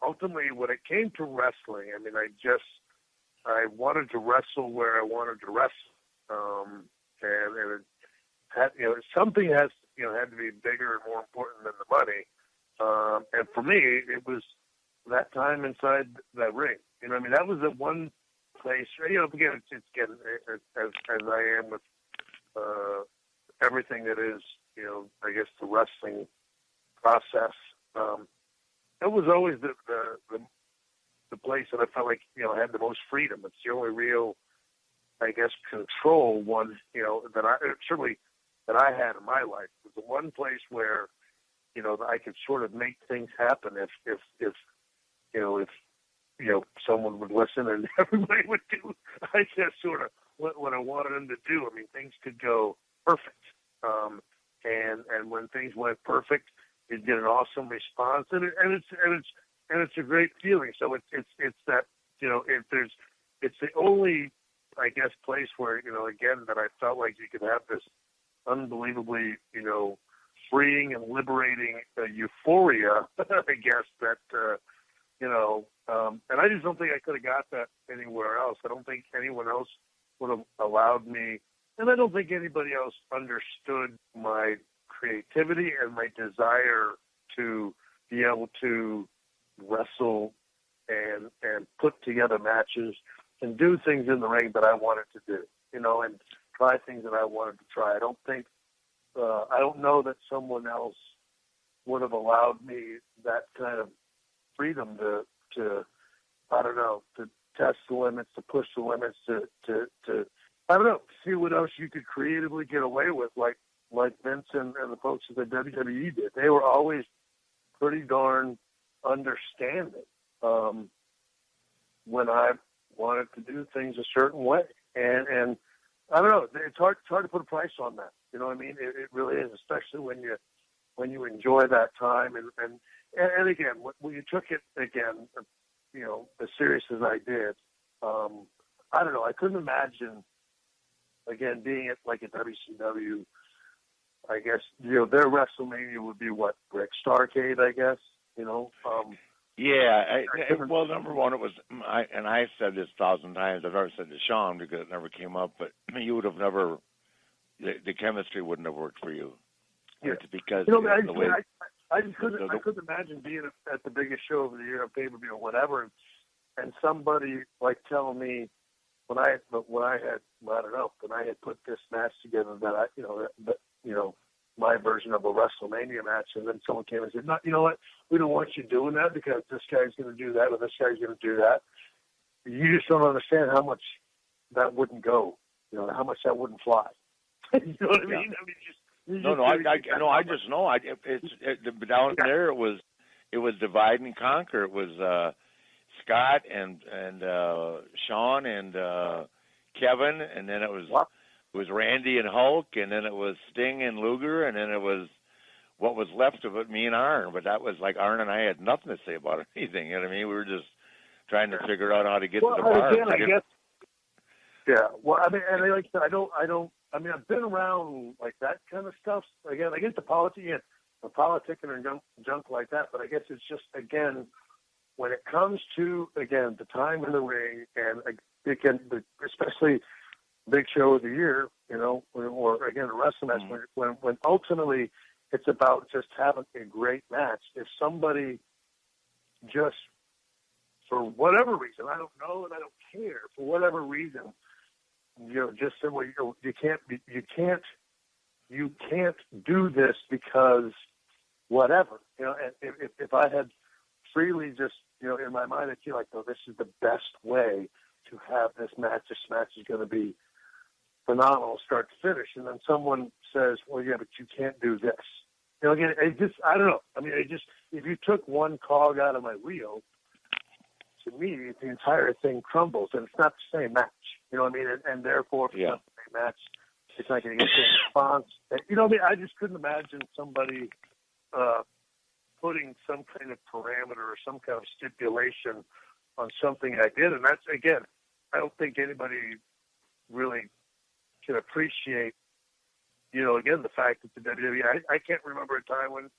E: ultimately, when it came to wrestling, I wanted to wrestle where I wanted to wrestle, and it had, something had to be bigger and more important than the money. And for me, it was that time inside that ring. That was the one place. Again, it's getting as I am with everything that is, I guess the wrestling process. It was always the place that I felt like had the most freedom. It's the only real, I guess, control one that I had in my life. It was the one place where I could sort of make things happen if someone would listen and everybody would do, I guess, sort of what I wanted them to do. Things could go perfect. And when things went perfect, you'd get an awesome response, and it's a great feeling. So it's that it's the only, I guess, place where again that I felt like you could have this unbelievably freeing and liberating euphoria, I guess, that, and I just don't think I could have got that anywhere else. I don't think anyone else would have allowed me, and I don't think anybody else understood my creativity and my desire to be able to wrestle and put together matches and do things in the ring that I wanted to do, and try things that I wanted to try. I don't know that someone else would have allowed me that kind of freedom to I don't know, to test the limits, to push the limits, to I don't know, see what else you could creatively get away with, like Vince and the folks at the WWE did. They were always pretty darn understanding when I wanted to do things a certain way, and I don't know. It's hard to put a price on that. You know what I mean? It really is, especially when you enjoy that time. And again, when you took it again, as serious as I did, I don't know. I couldn't imagine again being at like a WCW. I guess their WrestleMania would be what, Rick Starrcade, I guess.
F: Well, number one, it was, and I said this 1,000 times. I've never said to Shawn because it never came up. But you would have never, the chemistry wouldn't have worked for you.
E: Yeah.
F: It's because
E: I just couldn't. I couldn't imagine being at the biggest show of the year, pay-per-view or whatever, and somebody like telling me, when I had put this match together my version of a WrestleMania match, and then someone came and said, "No, you know what? We don't want you doing that because this guy's going to do that or this guy's going to do that." You just don't understand how much that wouldn't go. How much that wouldn't fly. You know what I mean?
F: I just know. Down there it was divide and conquer. It was Scott and Shawn and Kevin, and then it was Randy and Hulk, and then it was Sting and Luger, and then it was what was left of it, me and Arn. But that was like Arn and I had nothing to say about anything. You know what I mean? We were just trying to figure out how to get to the bar.
E: Again, I guess. Yeah. Well, I mean, and like I said, I don't. I mean, I've been around like that kind of stuff. Again, I get the politicking and junk like that, but I guess it's just, again, when it comes to, again, the time in the ring, and again, especially big show of the year, or again, a wrestling match, when ultimately it's about just having a great match. If somebody just, for whatever reason, I don't know and I don't care, for whatever reason, just say, well, you can't do this because whatever, and if I had freely just, in my mind, I feel like, no, this is the best way to have this match. This match is going to be phenomenal, start to finish. And then someone says, well, yeah, but you can't do this. Again, I don't know. I mean, if you took one cog out of my wheel, to me, the entire thing crumbles, and it's not the same match. You know what I mean? And therefore, if it's not the same match, it's not going to get the response. You know what I mean? I just couldn't imagine somebody putting some kind of parameter or some kind of stipulation on something I did. And that's, again, I don't think anybody really can appreciate, again, the fact that the WWE, I can't remember a time when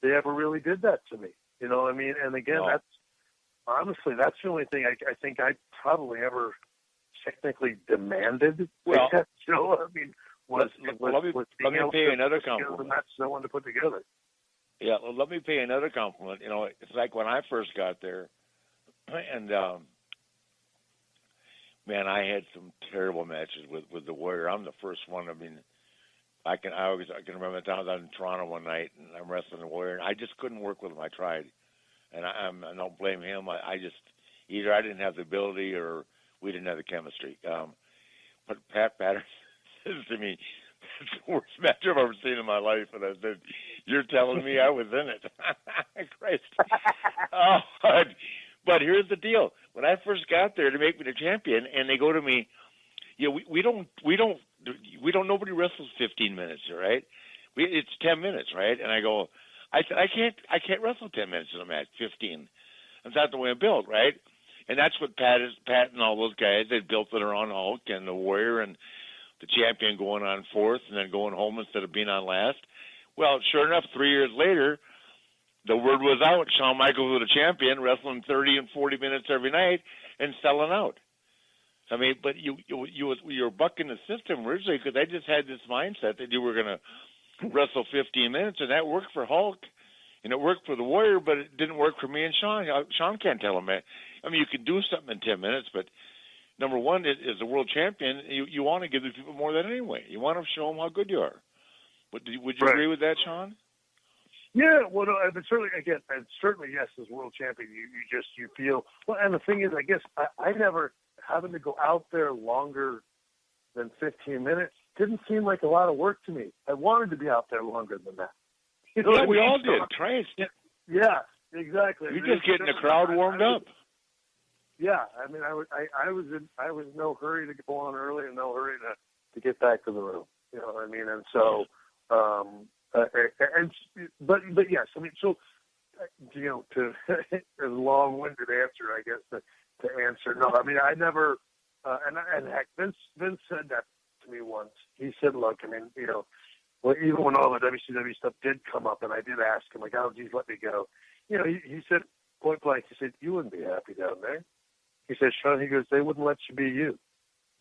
E: they ever really did that to me. You know what I mean? And again, that's the only thing I think I probably ever technically demanded.
F: Well,
E: I mean, let
F: me pay you another compliment.
E: That's no one to put together.
F: Yeah, well, let me pay you another compliment. It's like when I first got there, and man, I had some terrible matches with the Warrior. I'm the first one. I mean, I can remember the time I was in Toronto one night and I'm wrestling the Warrior, and I just couldn't work with him. I tried, and I don't blame him. I just either I didn't have the ability or we didn't have the chemistry. But Pat Patterson says to me, "That's the worst match I've ever seen in my life," and I said, "You're telling me I was in it?" Christ. But here's the deal: when I first got there to make me the champion, and they go to me, nobody wrestles 15 minutes, right? It's 10 minutes, right? And I go, I can't wrestle 10 minutes in a match, 15. That's not the way I'm built, right? And that's what Pat and all those guys, they built it around Hulk and the Warrior and the champion going on fourth and then going home instead of being on last. Well, sure enough, 3 years later, the word was out. Shawn Michaels was the champion, wrestling 30 and 40 minutes every night and selling out. I mean, but you were bucking the system originally because I just had this mindset that you were going to wrestle 15 minutes, and that worked for Hulk, and it worked for the Warrior, but it didn't work for me and Shawn. Shawn can't tell him that. I mean, you can do something in 10 minutes, but number one, as the world champion, you want to give the people more than anyway. You want to show them how good you are. Would you agree with that, Shawn?
E: Yeah, well, no, but certainly, again, yes, as world champion, you feel, well, and the thing is, I guess I never, having to go out there longer than 15 minutes didn't seem like a lot of work to me. I wanted to be out there longer than that.
F: We all did. Christ.
E: Yeah, exactly.
F: You're just getting the crowd warmed up.
E: Yeah, I mean, I was in no hurry to go on early and no hurry to get back to the room. You know what I mean? And so, but yes, I mean, so to a long-winded answer, I guess to answer no. I mean, I never, and heck, Vince said that to me once. He said, "Look, I mean, well, even when all the WCW stuff did come up, and I did ask him, like, oh, geez, let me go. He said point blank, he said, you wouldn't be happy down there. He said, Shawn, he goes, they wouldn't let you be you.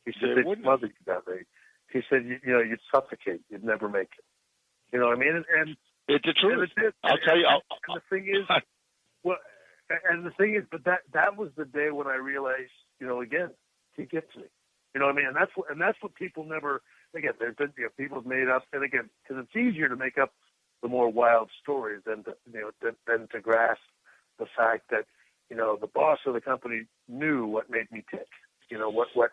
E: He said, they'd smother you down there. He said, you'd suffocate. You'd never make it. You know what I mean? And
F: it's the truth. I'll tell you.
E: And the thing is, but that was the day when I realized, again, he gets me. You know what I mean? And that's what people never. Again, there's been people have made up, and again, because it's easier to make up the more wild stories than to grasp the fact that the boss of the company knew what made me tick. What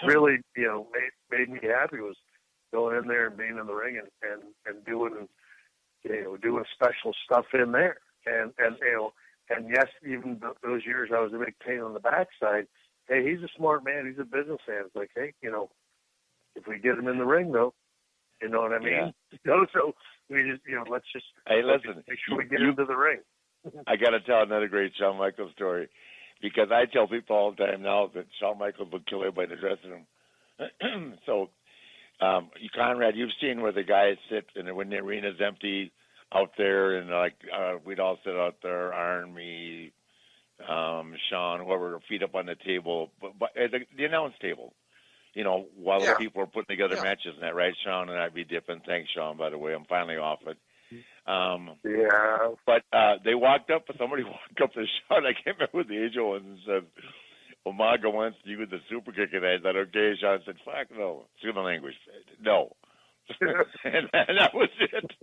E: really made me happy was going in there and being in the ring and doing special stuff in there. And yes, even those years I was a big pain on the backside. Hey, he's a smart man. He's a businessman. It's like, hey, if we get him in the ring, though, you know what I mean?
F: Yeah.
E: So we just, let's just make sure we get into the ring.
F: I got to tell another great Shawn Michaels story, because I tell people all the time now that Shawn Michaels would kill everybody in the dressing room. So, Conrad, you've seen where the guys sit and when the arena's empty out there, and we'd all sit out there, Army, Shawn, whoever, feet up on the table, but the announce table. While the people are putting together matches and that, right, Shawn? And I'd be dipping. Thanks, Shawn, by the way. I'm finally off it. But somebody walked up to Shawn. I can't remember what the agent was, and said, Umaga wants you with the super kick. And I said, okay. Shawn said, fuck no. Excuse my language. No. and that was it.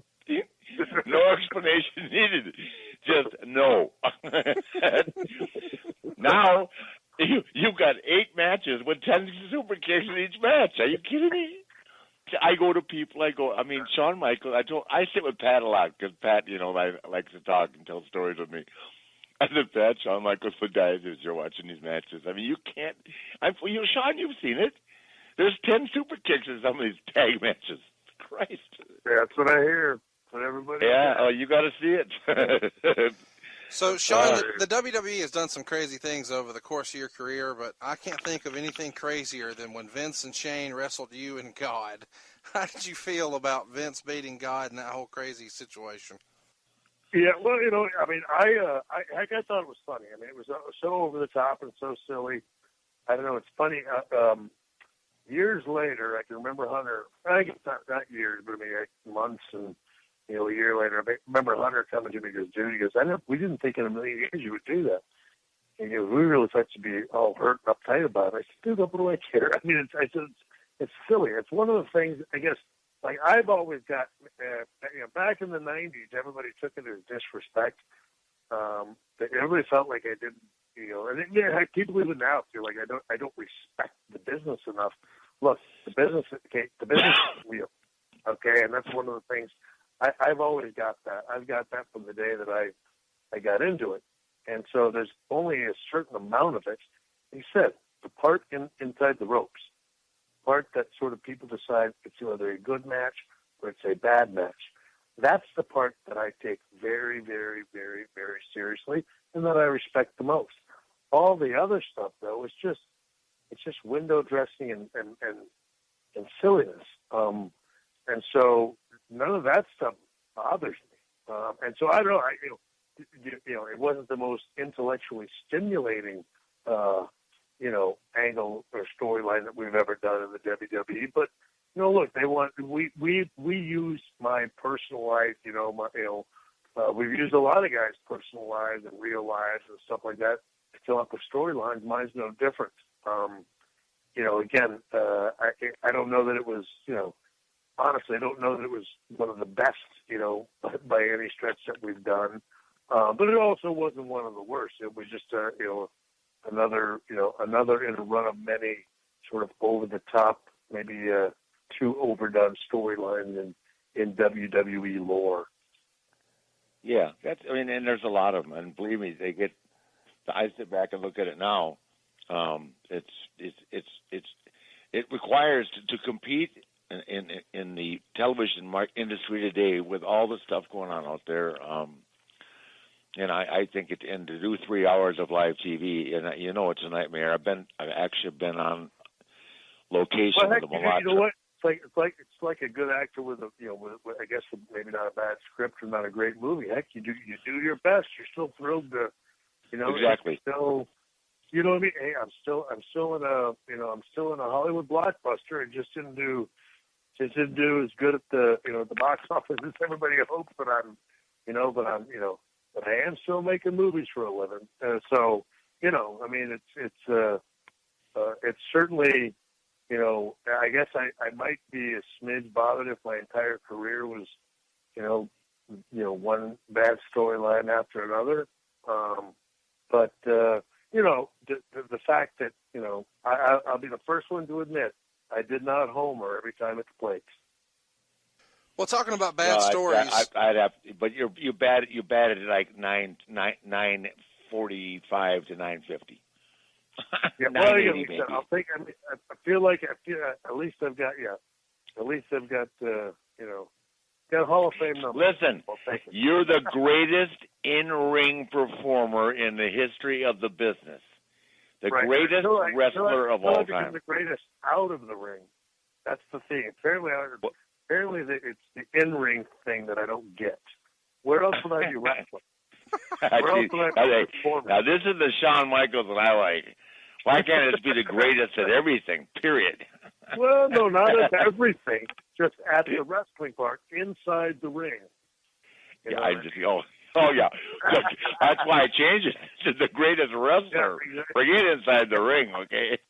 F: No explanation needed. Just no. Now, you've got 8 matches with 10 super kicks in each match. Are you kidding me? I go to people. Shawn Michaels. I sit with Pat a lot because Pat, likes to talk and tell stories with me. I said, Pat, Shawn Michaels for guys as you're watching these matches. You can't. Shawn, you've seen it. There's 10 super kicks in some of these tag matches. Christ.
E: Yeah, that's what I hear. That's what everybody.
F: Yeah. Oh, you got to see it.
D: So, Shawn, the WWE has done some crazy things over the course of your career, but I can't think of anything crazier than when Vince and Shane wrestled you and God. How did you feel about Vince beating God in that whole crazy situation?
E: Yeah, well, I thought it was funny. It was so over the top and so silly. I don't know. It's funny. Years later, I can remember Hunter. I guess not years, but months and. A year later, I remember Hunter coming to me and goes, dude, he goes, we didn't think in a million years you would do that. And he goes, we really thought you'd be all hurt and uptight about it. I said, dude, what do I care? It's silly. It's one of the things, I guess, I've always got, back in the 90s, everybody took it as disrespect. Everybody felt like I didn't, and people even now feel like I don't respect the business enough. Look, the business is real, okay? And that's one of the things. I've always got that. I've got that from the day that I got into it. And so there's only a certain amount of it. He said, the part inside the ropes, part that sort of people decide it's either a good match or it's a bad match. That's the part that I take very, very, very, very seriously and that I respect the most. All the other stuff, though, it's just window dressing and silliness. And so none of that stuff bothers me. And so I don't know. It wasn't the most intellectually stimulating, angle or storyline that we've ever done in the WWE. But look, we used my personal life. We've used a lot of guys' personal lives and real lives and stuff like that to fill up with storylines. Mine's no different. Again, I don't know that it was, honestly, I don't know that it was one of the best, by any stretch that we've done. But it also wasn't one of the worst. It was just, another in a run of many sort of over the top, maybe too overdone storylines in WWE lore.
F: Yeah, and there's a lot of them, and believe me, I sit back and look at it now. It requires to compete in the television industry today with all the stuff going on out there. And I think and to do 3 hours of live TV, and it's a nightmare. I've actually been on location with the Lamotta.
E: You know what? It's like a good actor with with I guess maybe not a bad script or not a great movie. Heck, you do your best. You're still thrilled to,
F: exactly.
E: Still, you know what I mean? Hey, I'm still in a Hollywood blockbuster. It just didn't do as good at the the box office as everybody hopes. But but I am still making movies for a living. So it's certainly I guess I might be a smidge bothered if my entire career was, one bad storyline after another. But the fact that, I'll be the first one to admit I did not homer every time at the plates.
D: Well, talking about bad stories,
F: I'd have, but you batted like 945 to 950.
E: Yeah, well, I'll take. I feel like at least I've got got a Hall of Fame number.
F: Listen, you're the greatest in-ring performer in the history of the business. The greatest wrestler of all time.
E: The greatest out of the ring. That's the thing. Apparently, it's the in-ring thing that I don't get. Where else would I be wrestling?
F: Now, this is the Shawn Michaels that I like. Why can't it be the greatest at everything, period?
E: Well, no, not at everything. Just at the wrestling part, inside the ring.
F: Yeah, yeah. Look, that's why I changed it to the greatest wrestler. Yeah, exactly. Forget inside the ring, okay?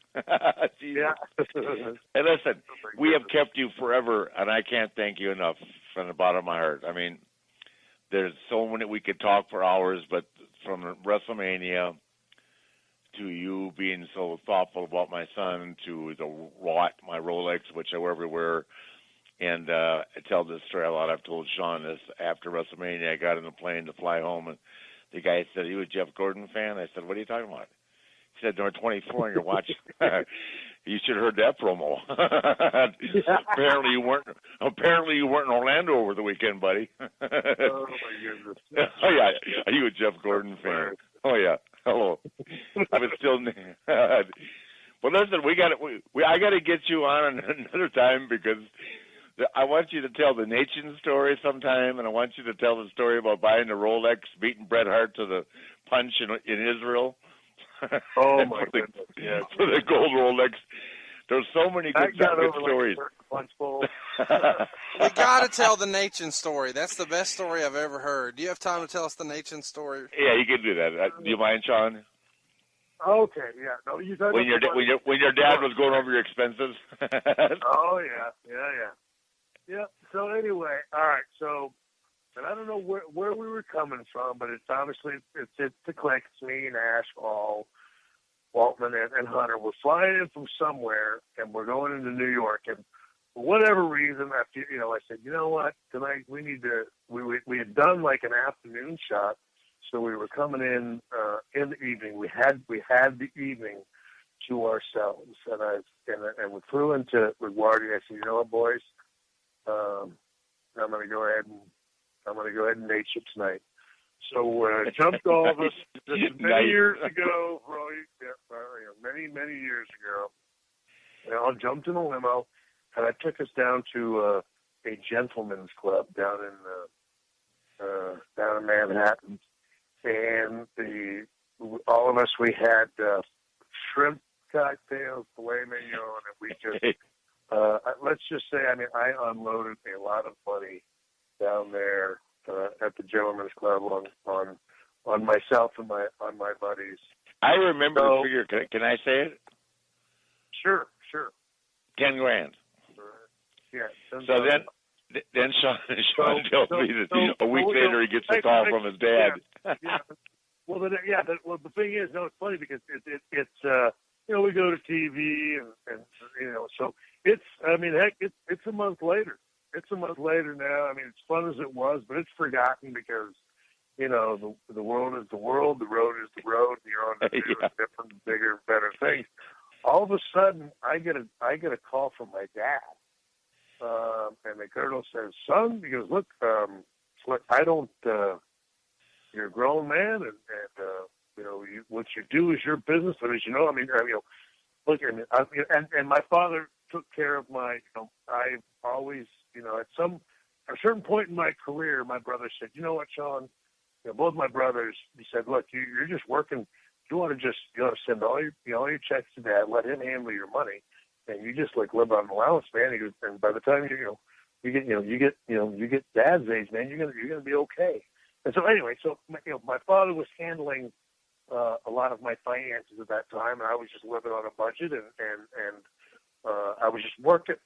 E: Yeah.
F: Hey, listen, we have kept you forever, and I can't thank you enough from the bottom of my heart. I mean, there's so many, we could talk for hours, but from WrestleMania to you being so thoughtful about my son, to my Rolex, which I wear everywhere, and I tell this story a lot. I've told Shawn this. After WrestleMania, I got on the plane to fly home, and the guy said, "Are you a Jeff Gordon fan?" I said, "What are you talking about?" He said, "Number 24 on your watch." You should have heard that promo. Apparently you weren't in Orlando over the weekend, buddy.
E: Oh my goodness.
F: Oh yeah, are you a Jeff Gordon fan? Oh yeah. Hello. I was still. Well, listen, I got to get you on another time because I want you to tell the Naitching story sometime, and I want you to tell the story about buying the Rolex, beating Bret Hart to the punch in Israel.
E: Oh my goodness! Yeah,
F: for the gold Rolex. There's so many good stories.
E: Punch bowl.
D: We got to tell the Naitching story. That's the best story I've ever heard. Do you have time to tell us the Naitching story?
F: Yeah, you can do that. Do you mind, Shawn?
E: Okay, yeah. No, you
F: when your dad was going over your expenses.
E: Oh yeah. So anyway, all right. So, and I don't know where we were coming from, but it's obviously it's the clique. It's me and Ash, Waltman, and Hunter. We're flying in from somewhere, and we're going into New York. And for whatever reason, I said, you know what? Tonight we need to. We had done like an afternoon shot. So we were coming in the evening. We had the evening to ourselves, and we flew into LaGuardia. I said, you know what, boys, I'm going to go ahead and nate you tonight. So jumped all of us many years ago, many years ago. I jumped in a limo, and I took us down to a gentleman's club down in Manhattan. And all of us, we had shrimp cocktails, filet mignon, and we just, let's just say, I unloaded a lot of money down there at the Gentleman's Club on myself and on my buddies.
F: I remember the figure. Can I say it?
E: Sure.
F: $10,000.
E: Yeah.
F: So then Shawn tells me that a week later he gets a call from his dad.
E: Yeah. Well, the thing is, it's funny because it's we go to TV and so it's a month later. It's a month later now. As fun as it was, but it's forgotten because the world is the world, the road is the road, and you're on to different, bigger, better things. All of a sudden, I get a call from my dad. And the colonel says, "Son," he goes, "Look, I don't. You're a grown man, and what you do is your business. But as you know, look, and my father took care of my. I've always, at a certain point in my career, my brother said, "You know what, Shawn? Both my brothers." He said, "Look, you're just working. You want to send all your checks to Dad. Let him handle your money." And you just live on an allowance, man. He goes, and by the time you get Dad's age, man, you're gonna be okay. And so anyway, my father was handling a lot of my finances at that time, and I was just living on a budget, and I was just working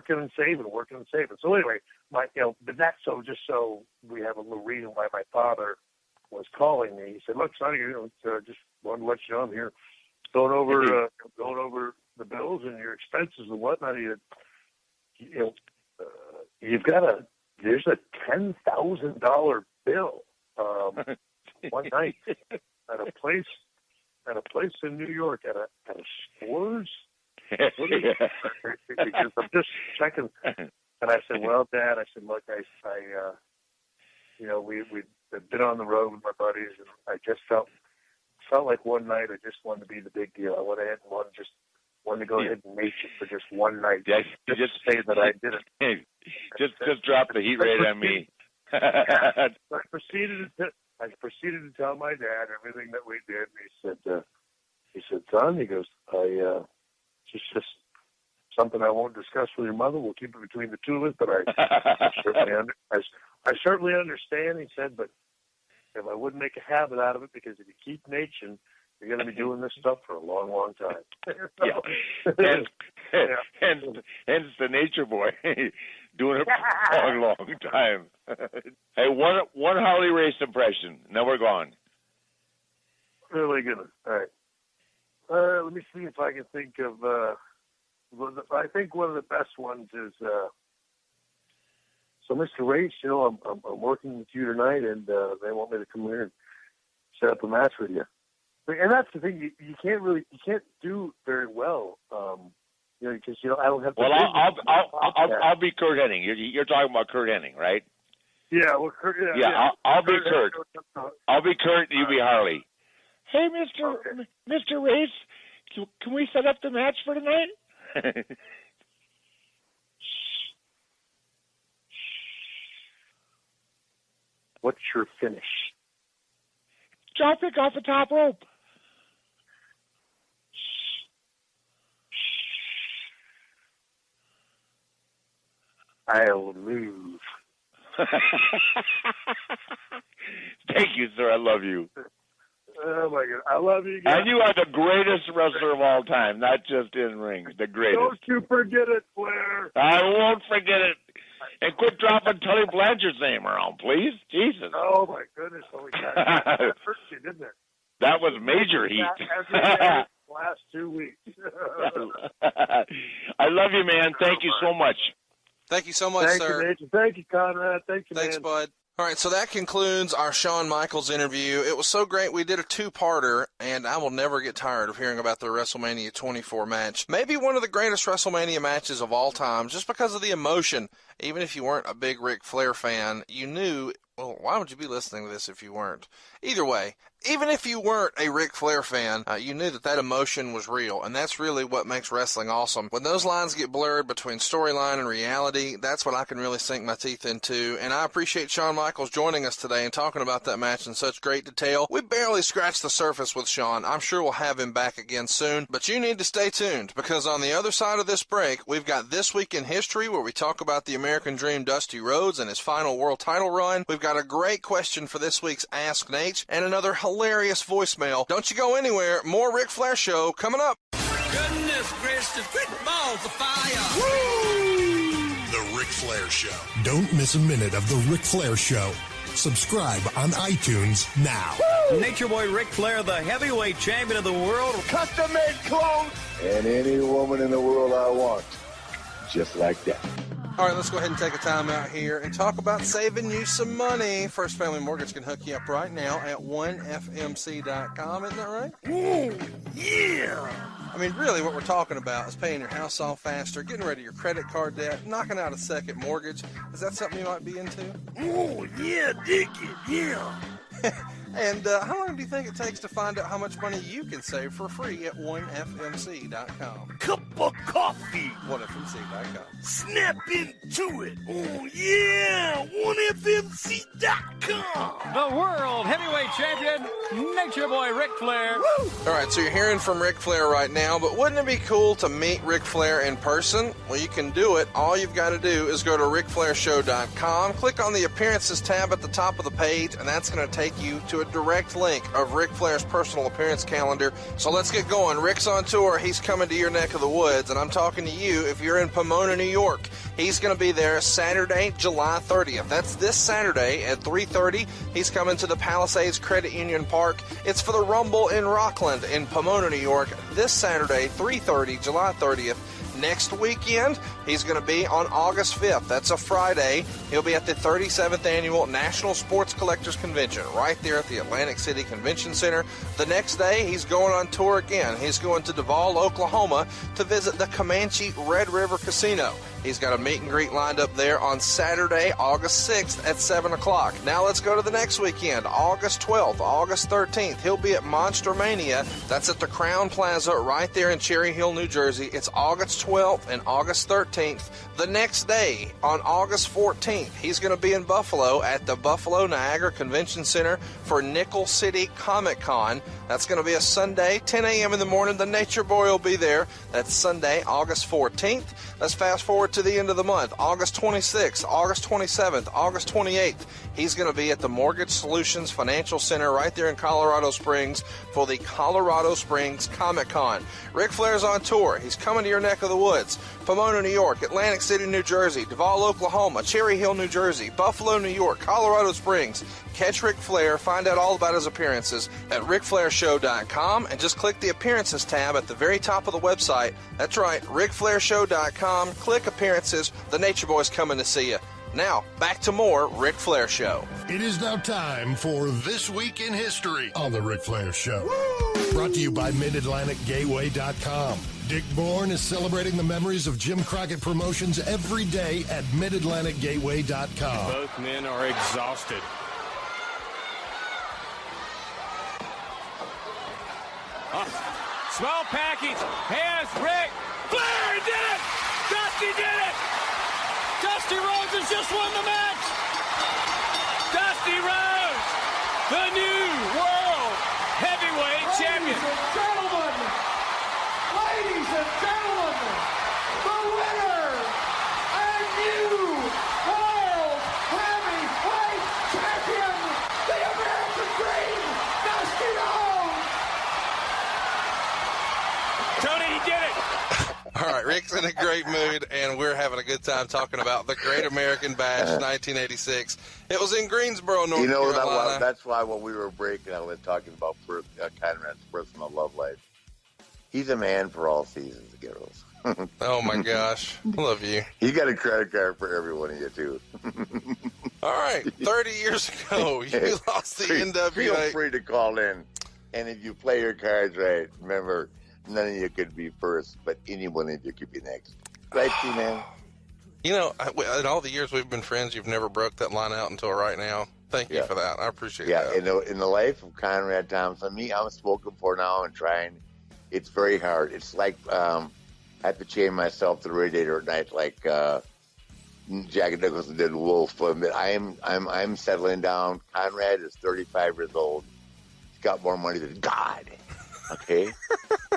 E: and saving. So anyway, just so we have a little reason why my father was calling me. He said, "Look, Sonny, just wanted to let you know I'm here going over the bills and your expenses and whatnot. There's a $10,000 bill one night at a place in New York at a Scores." Because I'm just checking, and I said, "Well, Dad," I said, "Look, we've been on the road with my buddies, and I just felt like one night I just wanted to be the big deal. I went ahead and wanted to go ahead and make it for just one night. Just say that I did it.
F: Just drop the heat rate on me."
E: I proceeded to tell my dad everything that we did. And he said, "Son," he goes, it's just something I won't discuss with your mother. We'll keep it between the two of us. But I certainly understand," he said, "but if I wouldn't make a habit out of it, because if you keep Naitching, you're going to be doing this stuff for a long, long time."
F: Hence the Nature Boy doing it for a long, long time. Hey, one Harley Race impression. Now we're gone.
E: Really good. All right. Let me see if I can think of. I think one of the best ones is. So, Mr. Race, I'm working with you tonight, and they want me to come here and set up a match with you. And that's the thing, you can't do very well, because I don't have.
F: Well, I'll be Kurt Hennig. You're talking about Kurt Hennig, right?
E: Yeah, well, Kurt. Yeah.
F: I'll be Kurt. I'll be Kurt. You be Harley. Hey, Mr. Race, can we set up the match for tonight?
E: What's your finish?
F: Dropkick off the top rope.
E: I'll move.
F: Thank you, sir. I love you.
E: Oh, my God. I love you guys.
F: And you are the greatest wrestler of all time, not just in rings, the greatest.
E: Don't you forget it, Flair.
F: I won't forget it. And quit dropping Tully Blanchard's name around, please. Jesus.
E: Oh, my goodness. Holy God. That hurt you, didn't it?
F: That was major heat.
E: Every day last 2 weeks.
F: I love you, man. Thank you so much.
D: Thank you so much, sir.
E: Thank you, Thank you, Conrad. Thank you,
D: Thanks,
E: man.
D: bud. All right, so that concludes our Shawn Michaels interview. It was so great. We did a two-parter, and I will never get tired of hearing about the WrestleMania 24 match. Maybe one of the greatest WrestleMania matches of all time, just because of the emotion. Even if you weren't a big Ric Flair fan, you knew, well, why would you be listening to this if you weren't? Either way, even if you weren't a Ric Flair fan, you knew that emotion was real, and that's really what makes wrestling awesome. When those lines get blurred between storyline and reality, that's what I can really sink my teeth into, and I appreciate Shawn Michaels joining us today and talking about that match in such great detail. We barely scratched the surface with Shawn. I'm sure we'll have him back again soon, but you need to stay tuned, because on the other side of this break, we've got This Week in History, where we talk about the American Dream Dusty Rhodes and his final world title run. We've got a great question for this week's Ask Naitch, and another hilarious voicemail. Don't you go anywhere. More Ric Flair Show coming up.
G: Goodness gracious, great balls of fire.
A: Woo! The Ric Flair Show. Don't miss a minute of The Ric Flair Show. Subscribe on iTunes now.
G: Woo! Nature Boy Ric Flair, the heavyweight champion of the world.
B: Custom-made clothes.
C: And any woman in the world I want. Just like that.
D: All right, let's go ahead and take a time out here and talk about saving you some money. First Family Mortgage can hook you up right now at 1fmc.com. Isn't that right?
G: Ooh, yeah.
D: I mean, really what we're talking about is paying your house off faster, getting rid of your credit card debt, knocking out a second mortgage. Is that something you might be into?
G: Oh, yeah, dig it, yeah.
D: And how long do you think it takes to find out how much money you can save for free at 1fmc.com?
G: Cup of coffee.
D: 1fmc.com.
G: Snap into it. Oh, yeah, 1fmc.com. The world heavyweight champion, Nature Boy Ric Flair.
D: Woo! All right, so you're hearing from Ric Flair right now, but wouldn't it be cool to meet Ric Flair in person? Well, you can do it. All you've got to do is go to RicFlairShow.com, click on the Appearances tab at the top of the page, and that's going to take you to to a direct link of Ric Flair's personal appearance calendar. So let's get going. Ric's on tour. He's coming to your neck of the woods, and I'm talking to you if you're in Pomona, New York. He's going to be there Saturday, July 30th. That's this Saturday at 3:30. He's coming to the Palisades Credit Union Park. It's for the Rumble in Rockland in Pomona, New York. This Saturday, 3:30, July 30th. Next weekend, he's going to be on August 5th. That's a Friday. He'll be at the 37th Annual National Sports Collectors Convention right there at the Atlantic City Convention Center. The next day, he's going on tour again. He's going to Duvall, Oklahoma to visit the Comanche Red River Casino. He's got a meet and greet lined up there on Saturday, August 6th at 7 o'clock. Now let's go to the next weekend, August 12th, August 13th. He'll be at Monster Mania. That's at the Crown Plaza right there in Cherry Hill, New Jersey. It's August 12th and August 13th. The next day, on August 14th, he's going to be in Buffalo at the Buffalo Niagara Convention Center for Nickel City Comic Con. That's going to be a Sunday, 10 a.m. in the morning. The Nature Boy will be there. That's Sunday, August 14th. Let's fast forward to the end of the month, August 26th, August 27th, August 28th. He's going to be at the Mortgage Solutions Financial Center right there in Colorado Springs for the Colorado Springs Comic Con. Ric Flair's on tour. He's coming to your neck of the woods. Pomona, New York, Atlantic City, New Jersey, Duvall, Oklahoma, Cherry Hill, New Jersey, Buffalo, New York, Colorado Springs. Catch Ric Flair. Find out all about his appearances at RicFlairShow.com and just click the Appearances tab at the very top of the website. That's right, RicFlairShow.com. Click Appearances. The Nature Boy's coming to see you. Now, back to more Ric Flair Show.
A: It is now time for This Week in History on The Ric Flair Show. Woo! Brought to you by MidAtlanticGateway.com. Dick Bourne is celebrating the memories of Jim Crockett Promotions every day at MidAtlanticGateway.com.
G: Both men are exhausted. Small package. Has Ric Flair. He did it. Dusty did it. Dusty Rhodes has just won the match. Dusty Rhodes, the new world heavyweight champion.
B: Ladies and gentlemen, the winner and new world heavyweight champion, the American Dream, Dusty Rhodes.
G: Tony, he did it.
D: All right, Ric's in a great mood, and we're having a good time talking about the Great American Bash 1986. It was in Greensboro, North Carolina.
C: That's why when we were breaking, I was talking about Conrad's personal love life. He's a man for all seasons, girls.
D: Oh, my gosh. Love you.
C: He's got a credit card for every one of you, too.
D: All right, 30 years ago, you lost the NWA.
C: Feel free to call in, and if you play your cards right, remember, none of you could be first, but any one of you could be next. Right, T-Man?
D: You know, in all the years we've been friends, you've never broke that line out until right now. Thank you for that. I appreciate that.
C: Yeah, in the life of Conrad Thompson, I'm spoken for now and trying. It's very hard. It's like I have to chain myself to the radiator at night, like Jack Nicholson did Wolf. I'm settling down. Conrad is 35 years old. He's got more money than God. Okay?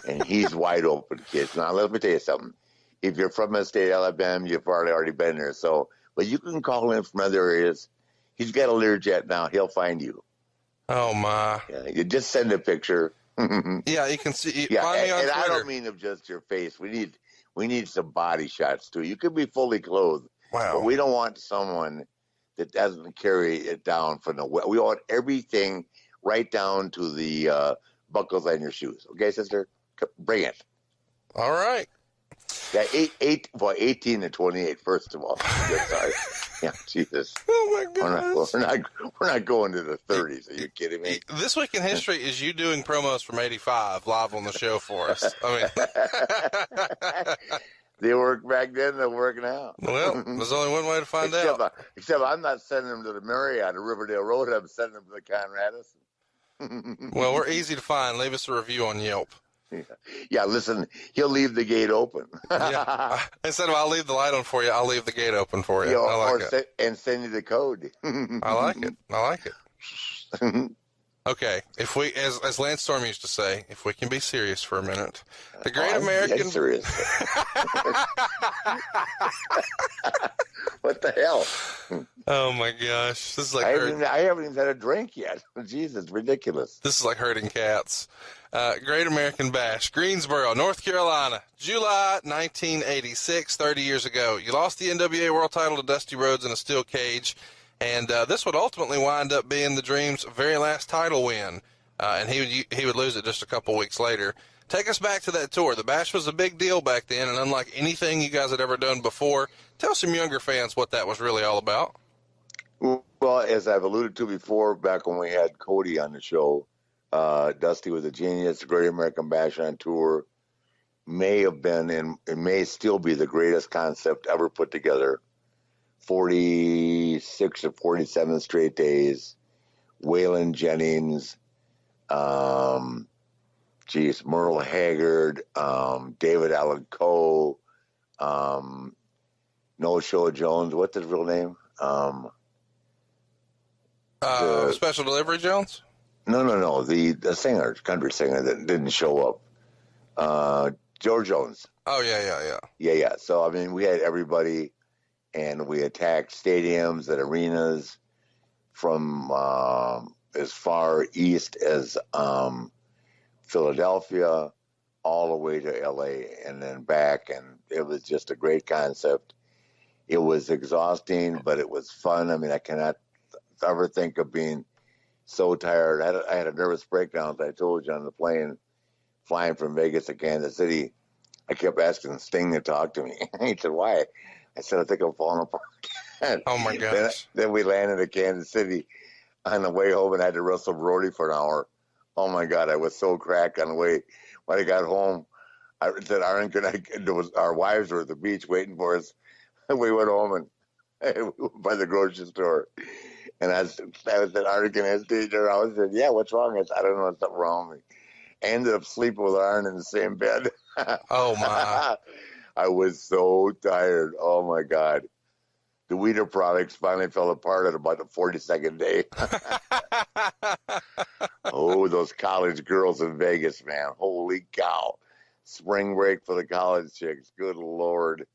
C: And he's wide open, kids. Now, let me tell you something. If you're from the state of Alabama, you've already been there. So, but you can call in from other areas. He's got a Learjet now. He'll find you.
D: Oh, my.
C: Yeah, you just send a picture.
D: Yeah, you can see.
C: Yeah,
D: find me on Twitter.
C: I don't mean of just your face. We need some body shots, too. You could be fully clothed.
D: Wow.
C: But we don't want someone that doesn't carry it down from the we want everything right down to the buckles on your shoes. Okay, sister? Bring it.
D: All right.
C: Yeah, 18 to 28, first of all. Sorry. Yeah, Jesus.
D: Oh, my gosh.
C: We're not going to the 30s. Are you kidding me?
D: This Week in History is you doing promos from 85 live on the show for us. I mean,
C: they work back then, they'll work now.
D: Well, there's only one way to find out.
C: Except I'm not sending them to the Marriott or Riverdale Road. I'm sending them to the Conradis.
D: Well, we're easy to find. Leave us a review on Yelp.
C: Yeah, listen, he'll leave the gate open.
D: Yeah. Instead of I'll leave the light on for you, I'll leave the gate open for you.
C: I
D: like
C: it. And send you the code.
D: I like it. Okay, if we, as Lance Storm used to say, if we can be serious for a minute, the Great American.
C: Serious. What the hell?
D: Oh my gosh, this is like
C: I haven't even had a drink yet. Jesus, ridiculous.
D: This is like herding cats. Great American Bash, Greensboro, North Carolina, July 1986, 30 years ago. You lost the NWA World Title to Dusty Rhodes in a steel cage, and this would ultimately wind up being the Dream's very last title win, and he would lose it just a couple weeks later. Take us back to that tour. The Bash was a big deal back then, and unlike anything you guys had ever done before, tell some younger fans what that was really all about.
C: Well, as I've alluded to before, back when we had Cody on the show, Dusty was a genius. The Great American Bash on tour may have been, and it may still be, the greatest concept ever put together. 46 or 47 straight days. Waylon Jennings, Merle Haggard, David Allen Coe, No Show Jones. What's his real name?
D: Special Delivery Jones?
C: No. The singer, country singer that didn't show up. George Jones.
D: Oh, yeah.
C: Yeah. So, I mean, we had everybody, and we attacked stadiums and arenas from as far east as Philadelphia all the way to L.A. and then back, and it was just a great concept. It was exhausting, but it was fun. I mean, I cannot ever think of being so tired. I had a nervous breakdown, as I told you, on the plane flying from Vegas to Kansas City. I kept asking Sting to talk to me. He said, "Why?" I said, "I think I'm falling apart."
D: Oh, my gosh.
C: Then we landed at Kansas City on the way home, and I had to wrestle Brody for an hour. Oh, my God, I was so cracked on the way. When I got home, I said, our wives were at the beach waiting for us. We went home and we went by the grocery store. And I said, Aaron, can I stay there? I said, yeah, what's wrong? I said, I don't know, what's wrong with me. I ended up sleeping with Aaron in the same bed.
D: Oh, my.
C: I was so tired. Oh, my God. The Weeder products finally fell apart at about the 42nd day. Oh, those college girls in Vegas, man. Holy cow. Spring break for the college chicks. Good Lord.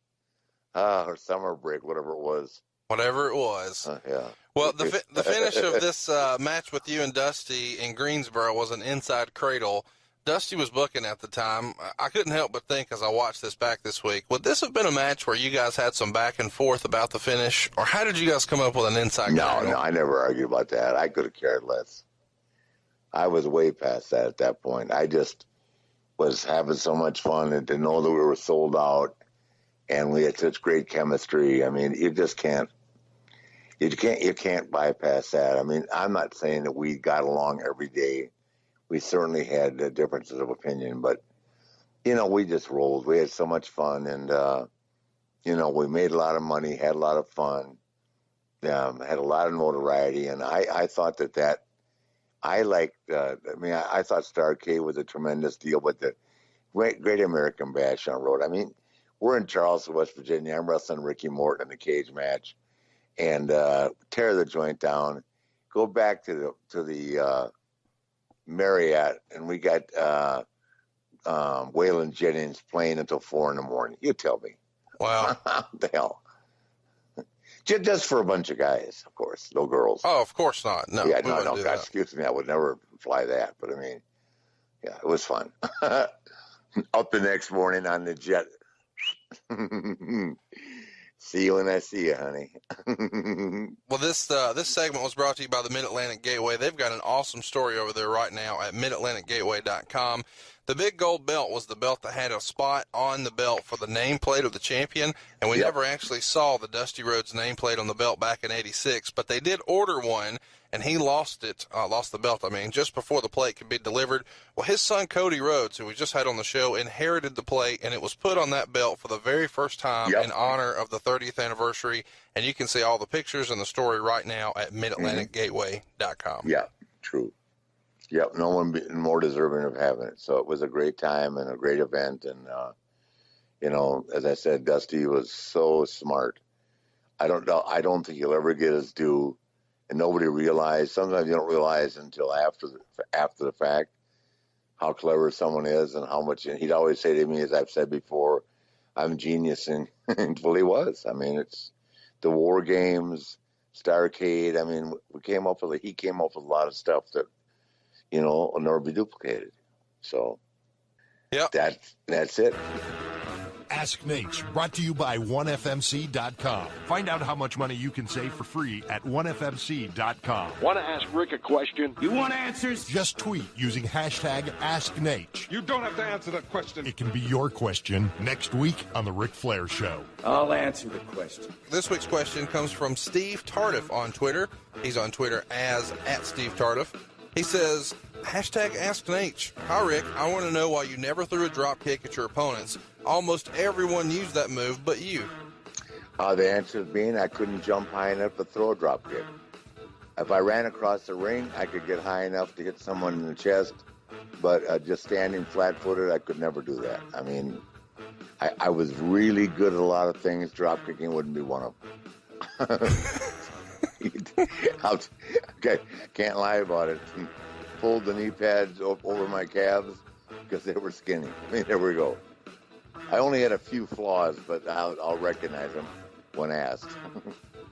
C: Or summer break, whatever it was.
D: Whatever it was.
C: Yeah.
D: Well, the finish of this match with you and Dusty in Greensboro was an inside cradle. Dusty was booking at the time. I couldn't help but think as I watched this back this week, would this have been a match where you guys had some back and forth about the finish, or how did you guys come up with an inside cradle?
C: No, I never argued about that. I could have cared less. I was way past that at that point. I just was having so much fun, and to know that we were sold out and we had such great chemistry. I mean, you can't bypass that. I mean, I'm not saying that we got along every day. We certainly had differences of opinion, but, we just rolled. We had so much fun, and, we made a lot of money, had a lot of fun, had a lot of notoriety, and I thought that I liked, I thought Starrcade was a tremendous deal, but the Great American Bash on road. I mean, we're in Charleston, West Virginia. I'm wrestling Ricky Morton in the cage match, and tear the joint down, go back to the Marriott, and we got Waylon Jennings playing until 4 a.m. You tell me.
D: Wow.
C: What the hell? Just for a bunch of guys, of course, no girls.
D: Oh, of course not. No.
C: Yeah, no. God, excuse me, I would never fly that. But I mean, yeah, it was fun. Up the next morning on the jet. See you when I see you, honey.
D: Well, this segment was brought to you by the Mid-Atlantic Gateway. They've got an awesome story over there right now at midatlanticgateway.com. The big gold belt was the belt that had a spot on the belt for the nameplate of the champion, and we never actually saw the Dusty Rhodes nameplate on the belt back in '86, but they did order one, and he lost the belt, just before the plate could be delivered. Well, his son Cody Rhodes, who we just had on the show, inherited the plate, and it was put on that belt for the very first time in honor of the 30th anniversary, and you can see all the pictures and the story right now at midatlanticgateway.com.
C: Yeah, true. Yep, no one more deserving of having it. So it was a great time and a great event. And, as I said, Dusty was so smart. I don't think he'll ever get his due. And nobody realized, sometimes you don't realize until after the fact how clever someone is and how much. And he'd always say to me, as I've said before, I'm genius. And until he was. I mean, it's the War Games, Starrcade. I mean, he came up with a lot of stuff that, will never be duplicated. So
D: yep.
C: That's it.
A: Ask Naitch, brought to you by 1FMC.com. Find out how much money you can save for free at 1FMC.com.
H: Want to ask Rick a question?
I: You want answers?
A: Just tweet using hashtag AskNaitch.
I: You don't have to answer that question.
A: It can be your question next week on The Ric Flair Show.
I: I'll answer the question.
D: This week's question comes from Steve Tardif on Twitter. He's on Twitter as @SteveTardif. He says, hashtag AskNaitch. Hi, Rick. I want to know why you never threw a drop kick at your opponents. Almost everyone used that move but you.
C: The answer being I couldn't jump high enough to throw a drop kick. If I ran across the ring, I could get high enough to hit someone in the chest, but just standing flat-footed, I could never do that. I mean, I was really good at a lot of things. Drop kicking wouldn't be one of them. Okay, can't lie about it. Pulled the knee pads over my calves because they were skinny. I mean, there we go. I only had a few flaws, but I'll recognize them when asked.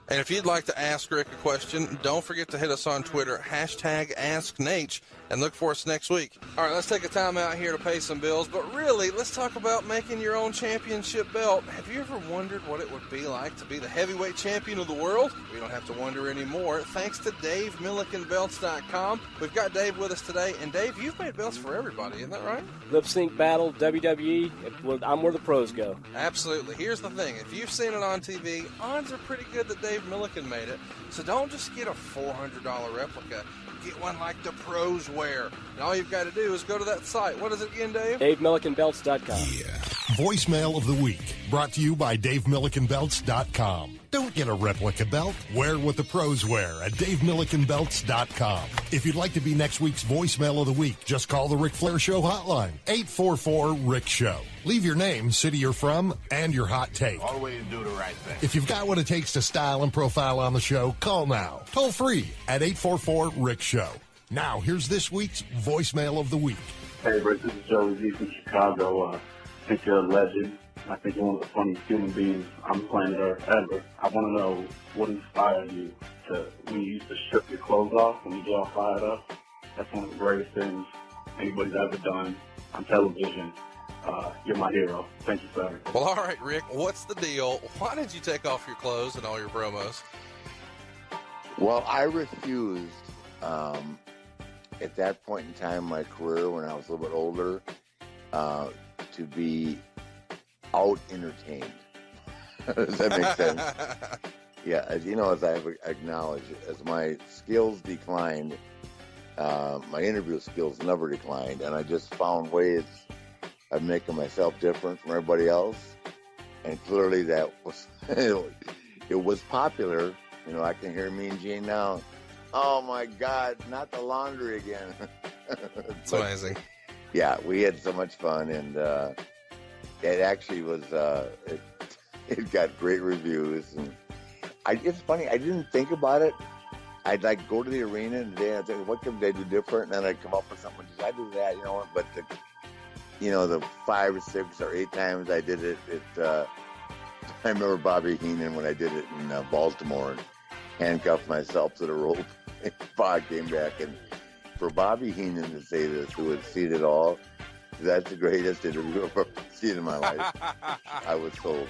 D: And if you'd like to ask Rick a question, don't forget to hit us on Twitter, hashtag AskNaitch, and look for us next week. All right, let's take a time out here to pay some bills, but really, let's talk about making your own championship belt. Have you ever wondered what it would be like to be the heavyweight champion of the world? We don't have to wonder anymore, thanks to DaveMillikenBelts.com. We've got Dave with us today, and Dave, you've made belts for everybody, isn't that right?
J: Lip Sync Battle, WWE, I'm where the pros go.
D: Absolutely. Here's the thing. If you've seen it on TV, odds are pretty good that Dave Milliken made it. So don't just get a $400 replica. Get one like the pros wear. And all you've got to do is go to that site. What is it again, Dave?
J: DaveMillikenBelts.com.
A: Yeah. Voicemail of the week. Brought to you by DaveMillikenBelts.com. Don't get a replica belt. Wear what the pros wear at DaveMillikenBelts.com. If you'd like to be next week's voicemail of the week, just call the Ric Flair Show hotline. 844-RIC-SHOW. Leave your name, city you're from, and your hot take.
I: All the way to do the right thing.
A: If you've got what it takes to style and profile on the show, call now. Toll free at 844-RIC-SHOW. Now, here's this week's voicemail of the week.
K: Hey, Rick, this is Joey Z from Chicago. I think you're a legend. I think you're one of the funniest human beings on planet Earth ever. I want to know what inspired you to when you used to strip your clothes off when you get all fired up. That's one of the greatest things anybody's ever done on television. You're my hero. Thank you, sir.
D: Well, all right, Rick, what's the deal? Why did you take off your clothes in all your promos?
C: Well, I refused at that point in time in my career when I was a little bit older to be out-entertained. Does that make sense? Yeah, as I've acknowledged, as my skills declined, my interview skills never declined, and I just found ways of making myself different from everybody else, and clearly that was, it was popular. I can hear Mean Gene now. Oh my God, not the laundry again.
D: It's amazing.
C: Yeah, we had so much fun, and it actually was, it got great reviews. And it's funny, I didn't think about it. I'd go to the arena and I'd think, what could they do different? And then I'd come up with something, I do that, but the 5 or 6 or 8 times I did it, I remember Bobby Heenan when I did it in Baltimore and handcuffed myself to the rope. And Bob came back, and for Bobby Heenan to say this, who had seen it all, that's the greatest interview I've ever seen in my life. I was sold.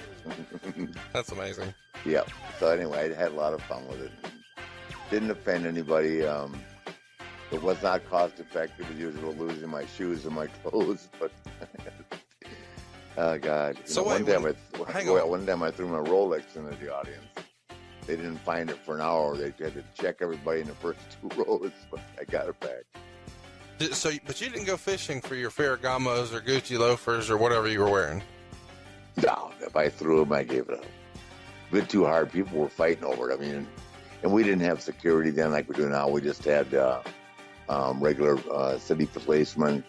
D: That's amazing.
C: Yeah. So anyway, I had a lot of fun with it. Didn't offend anybody. It was not cost effective as usual, losing my shoes and my clothes, but oh God! One time I threw my Rolex into the audience. They didn't find it for an hour. They had to check everybody in the first 2 rows, but I got it back.
D: But you didn't go fishing for your Ferragamos or Gucci loafers or whatever you were wearing?
C: No, if I threw them, I gave it up. A bit too hard. People were fighting over it. I mean, and we didn't have security then like we do now. We just had regular city policemen,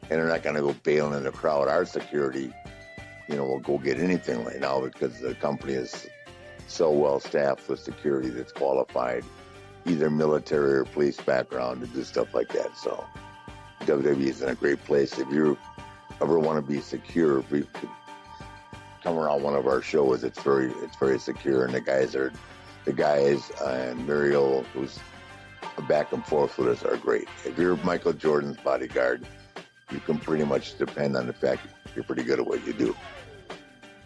C: and they're not going to go bailing in the crowd. Our security, will go get anything right now because the company is so well staffed with security that's qualified, either military or police background to do stuff like that. So WWE is in a great place. If you ever want to be secure, if you could come around one of our shows, it's very secure, and the guys are the guys and Muriel, who's back and forth with us, are great. If you're Michael Jordan's bodyguard, you can pretty much depend on the fact that you're pretty good at what you do.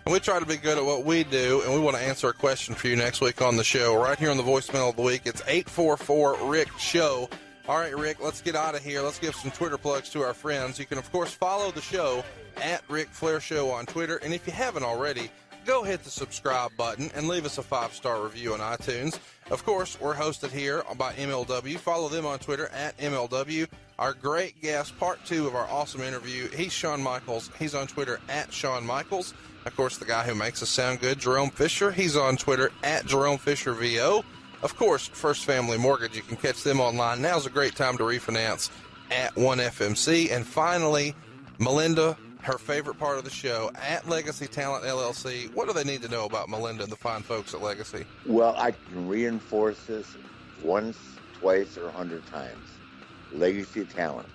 D: We try to be good at what we do, and we want to answer a question for you next week on the show. Right here on the voicemail of the week, it's 844-RIC-SHOW. All right, Rick, let's get out of here. Let's give some Twitter plugs to our friends. You can, of course, follow the show at Ric Flair Show on Twitter. And if you haven't already, go hit the subscribe button and leave us a 5-star review on iTunes. Of course, we're hosted here by MLW. Follow them on Twitter at MLW. Our great guest, part 2 of our awesome interview, he's Shawn Michaels. He's on Twitter at Shawn Michaels. Of course, the guy who makes us sound good, Jerome Fisher. He's on Twitter at Jerome Fisher VO. Of course, First Family Mortgage. You can catch them online. Now's a great time to refinance at 1FMC. And finally, Melinda, her favorite part of the show, at Legacy Talent LLC. What do they need to know about Melinda and the fine folks at Legacy?
C: Well, I can reinforce this once, twice, or 100 times. Legacy Talent,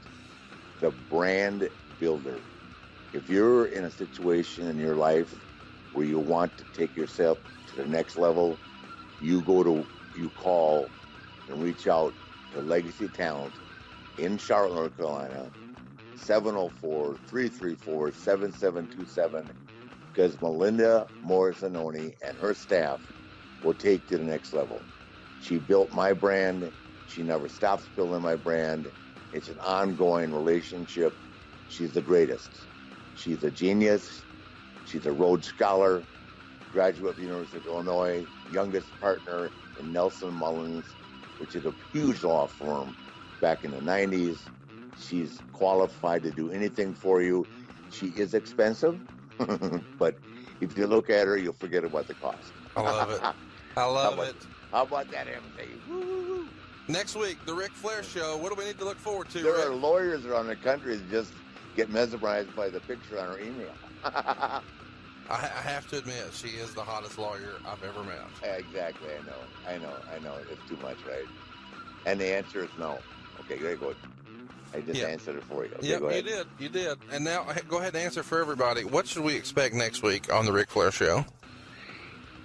C: the brand builder. If you're in a situation in your life where you want to take yourself to the next level, you call and reach out to Legacy Talent in Charlotte, North Carolina, 704-334-7727, because Melinda Morrisononi and her staff will take you to the next level. She built my brand. She never stops building my brand. It's an ongoing relationship. She's the greatest. She's a genius. She's a Rhodes Scholar, graduate of the University of Illinois, youngest partner in Nelson Mullins, which is a huge law firm back in the 90s. She's qualified to do anything for you. She is expensive, but if you look at her, you'll forget about the cost.
D: I love it. I love it.
C: How about that, Emily? Woo-hoo-hoo.
D: Next week, the Ric Flair Show. What do we need to look forward to,
C: There
D: Rick?
C: are lawyers around the country that just get mesmerized by the picture on her email.
D: I have to admit, she is the hottest lawyer I've ever met.
C: Exactly, I know. It's too much, right? And the answer is no. Okay, very good. I just answered it for you. Okay, go ahead.
D: You did. And now, go ahead and answer for everybody. What should we expect next week on the Ric Flair Show?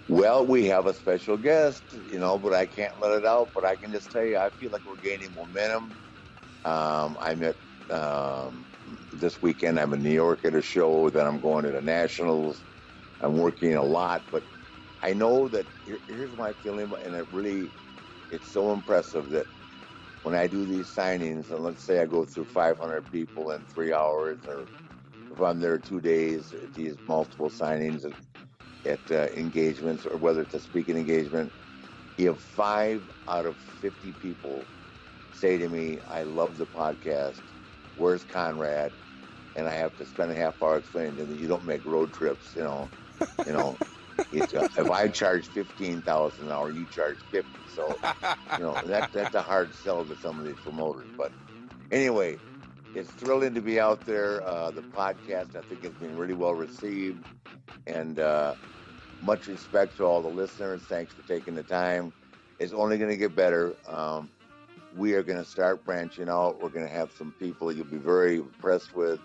C: Well, we have a special guest, but I can't let it out. But I can just tell you, I feel like we're gaining momentum. I'm at, this weekend, I'm in New York at a show. Then I'm going to the Nationals. I'm working a lot. But I know that, here's my feeling, and it's so impressive that when I do these signings, and let's say I go through 500 people in 3 hours, or if I'm there 2 days at these multiple signings at engagements, or whether it's a speaking engagement, you have 5 out of 50 people say to me, I love the podcast. Where's Conrad? And I have to spend a half hour explaining to them that you don't make road trips, if I charge $15,000 an hour, you charge $50,000. So, that's a hard sell to some of these promoters. But anyway, it's thrilling to be out there. The podcast, I think, has been really well received. And much respect to all the listeners. Thanks for taking the time. It's only going to get better. We are going to start branching out. We're going to have some people you'll be very impressed with.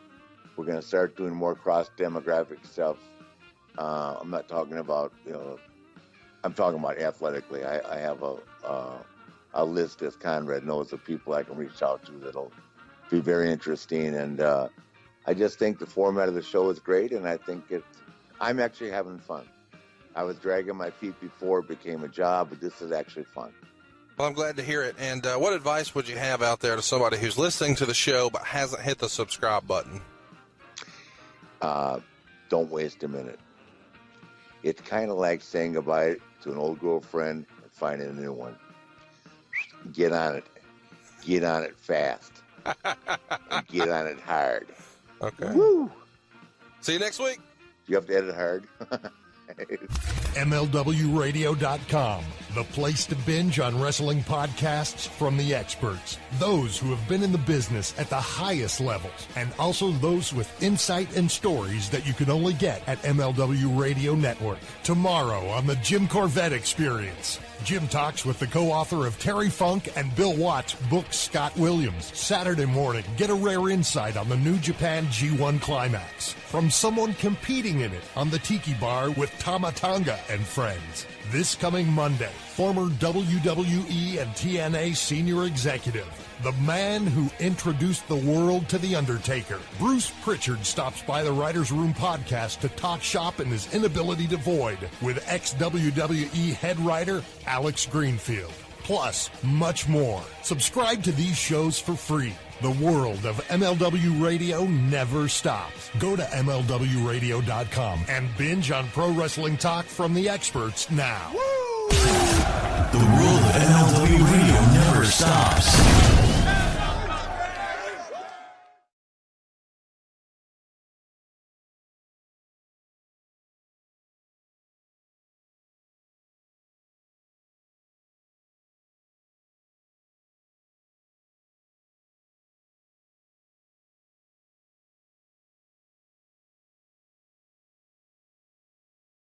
C: We're going to start doing more cross-demographic stuff. I'm not talking about, I'm talking about athletically. I have a list, as Conrad knows, of people I can reach out to that'll be very interesting. And I just think the format of the show is great, and I think I'm actually having fun. I was dragging my feet before it became a job, but this is actually fun.
D: Well, I'm glad to hear it. And what advice would you have out there to somebody who's listening to the show but hasn't hit the subscribe button?
C: Don't waste a minute. It's kind of like saying goodbye to an old girlfriend and finding a new one. Get on it. Get on it fast. And get on it hard.
D: Okay.
C: Woo!
D: See you next week.
C: You have to edit hard.
A: MLWradio.com, the place to binge on wrestling podcasts from the experts, those who have been in the business at the highest levels, and also those with insight and stories that you can only get at MLW Radio Network. Tomorrow on the Jim Corvette Experience, Jim talks with the co-author of Terry Funk and Bill Watts' book, Scott Williams. Saturday morning, get a rare insight on the New Japan G1 Climax. from someone competing in it on the Tiki Bar with Tamatanga and friends. This coming Monday, former WWE and TNA senior executive, the man who introduced the world to The Undertaker, Bruce Pritchard, stops by the Writers Room podcast to talk shop in his inability to void with ex-WWE head writer Alex Greenfield. Plus, much more. Subscribe to these shows for free. The world of MLW Radio never stops. Go to MLWradio.com and binge on pro wrestling talk from the experts now.
H: The world of MLW Radio never stops.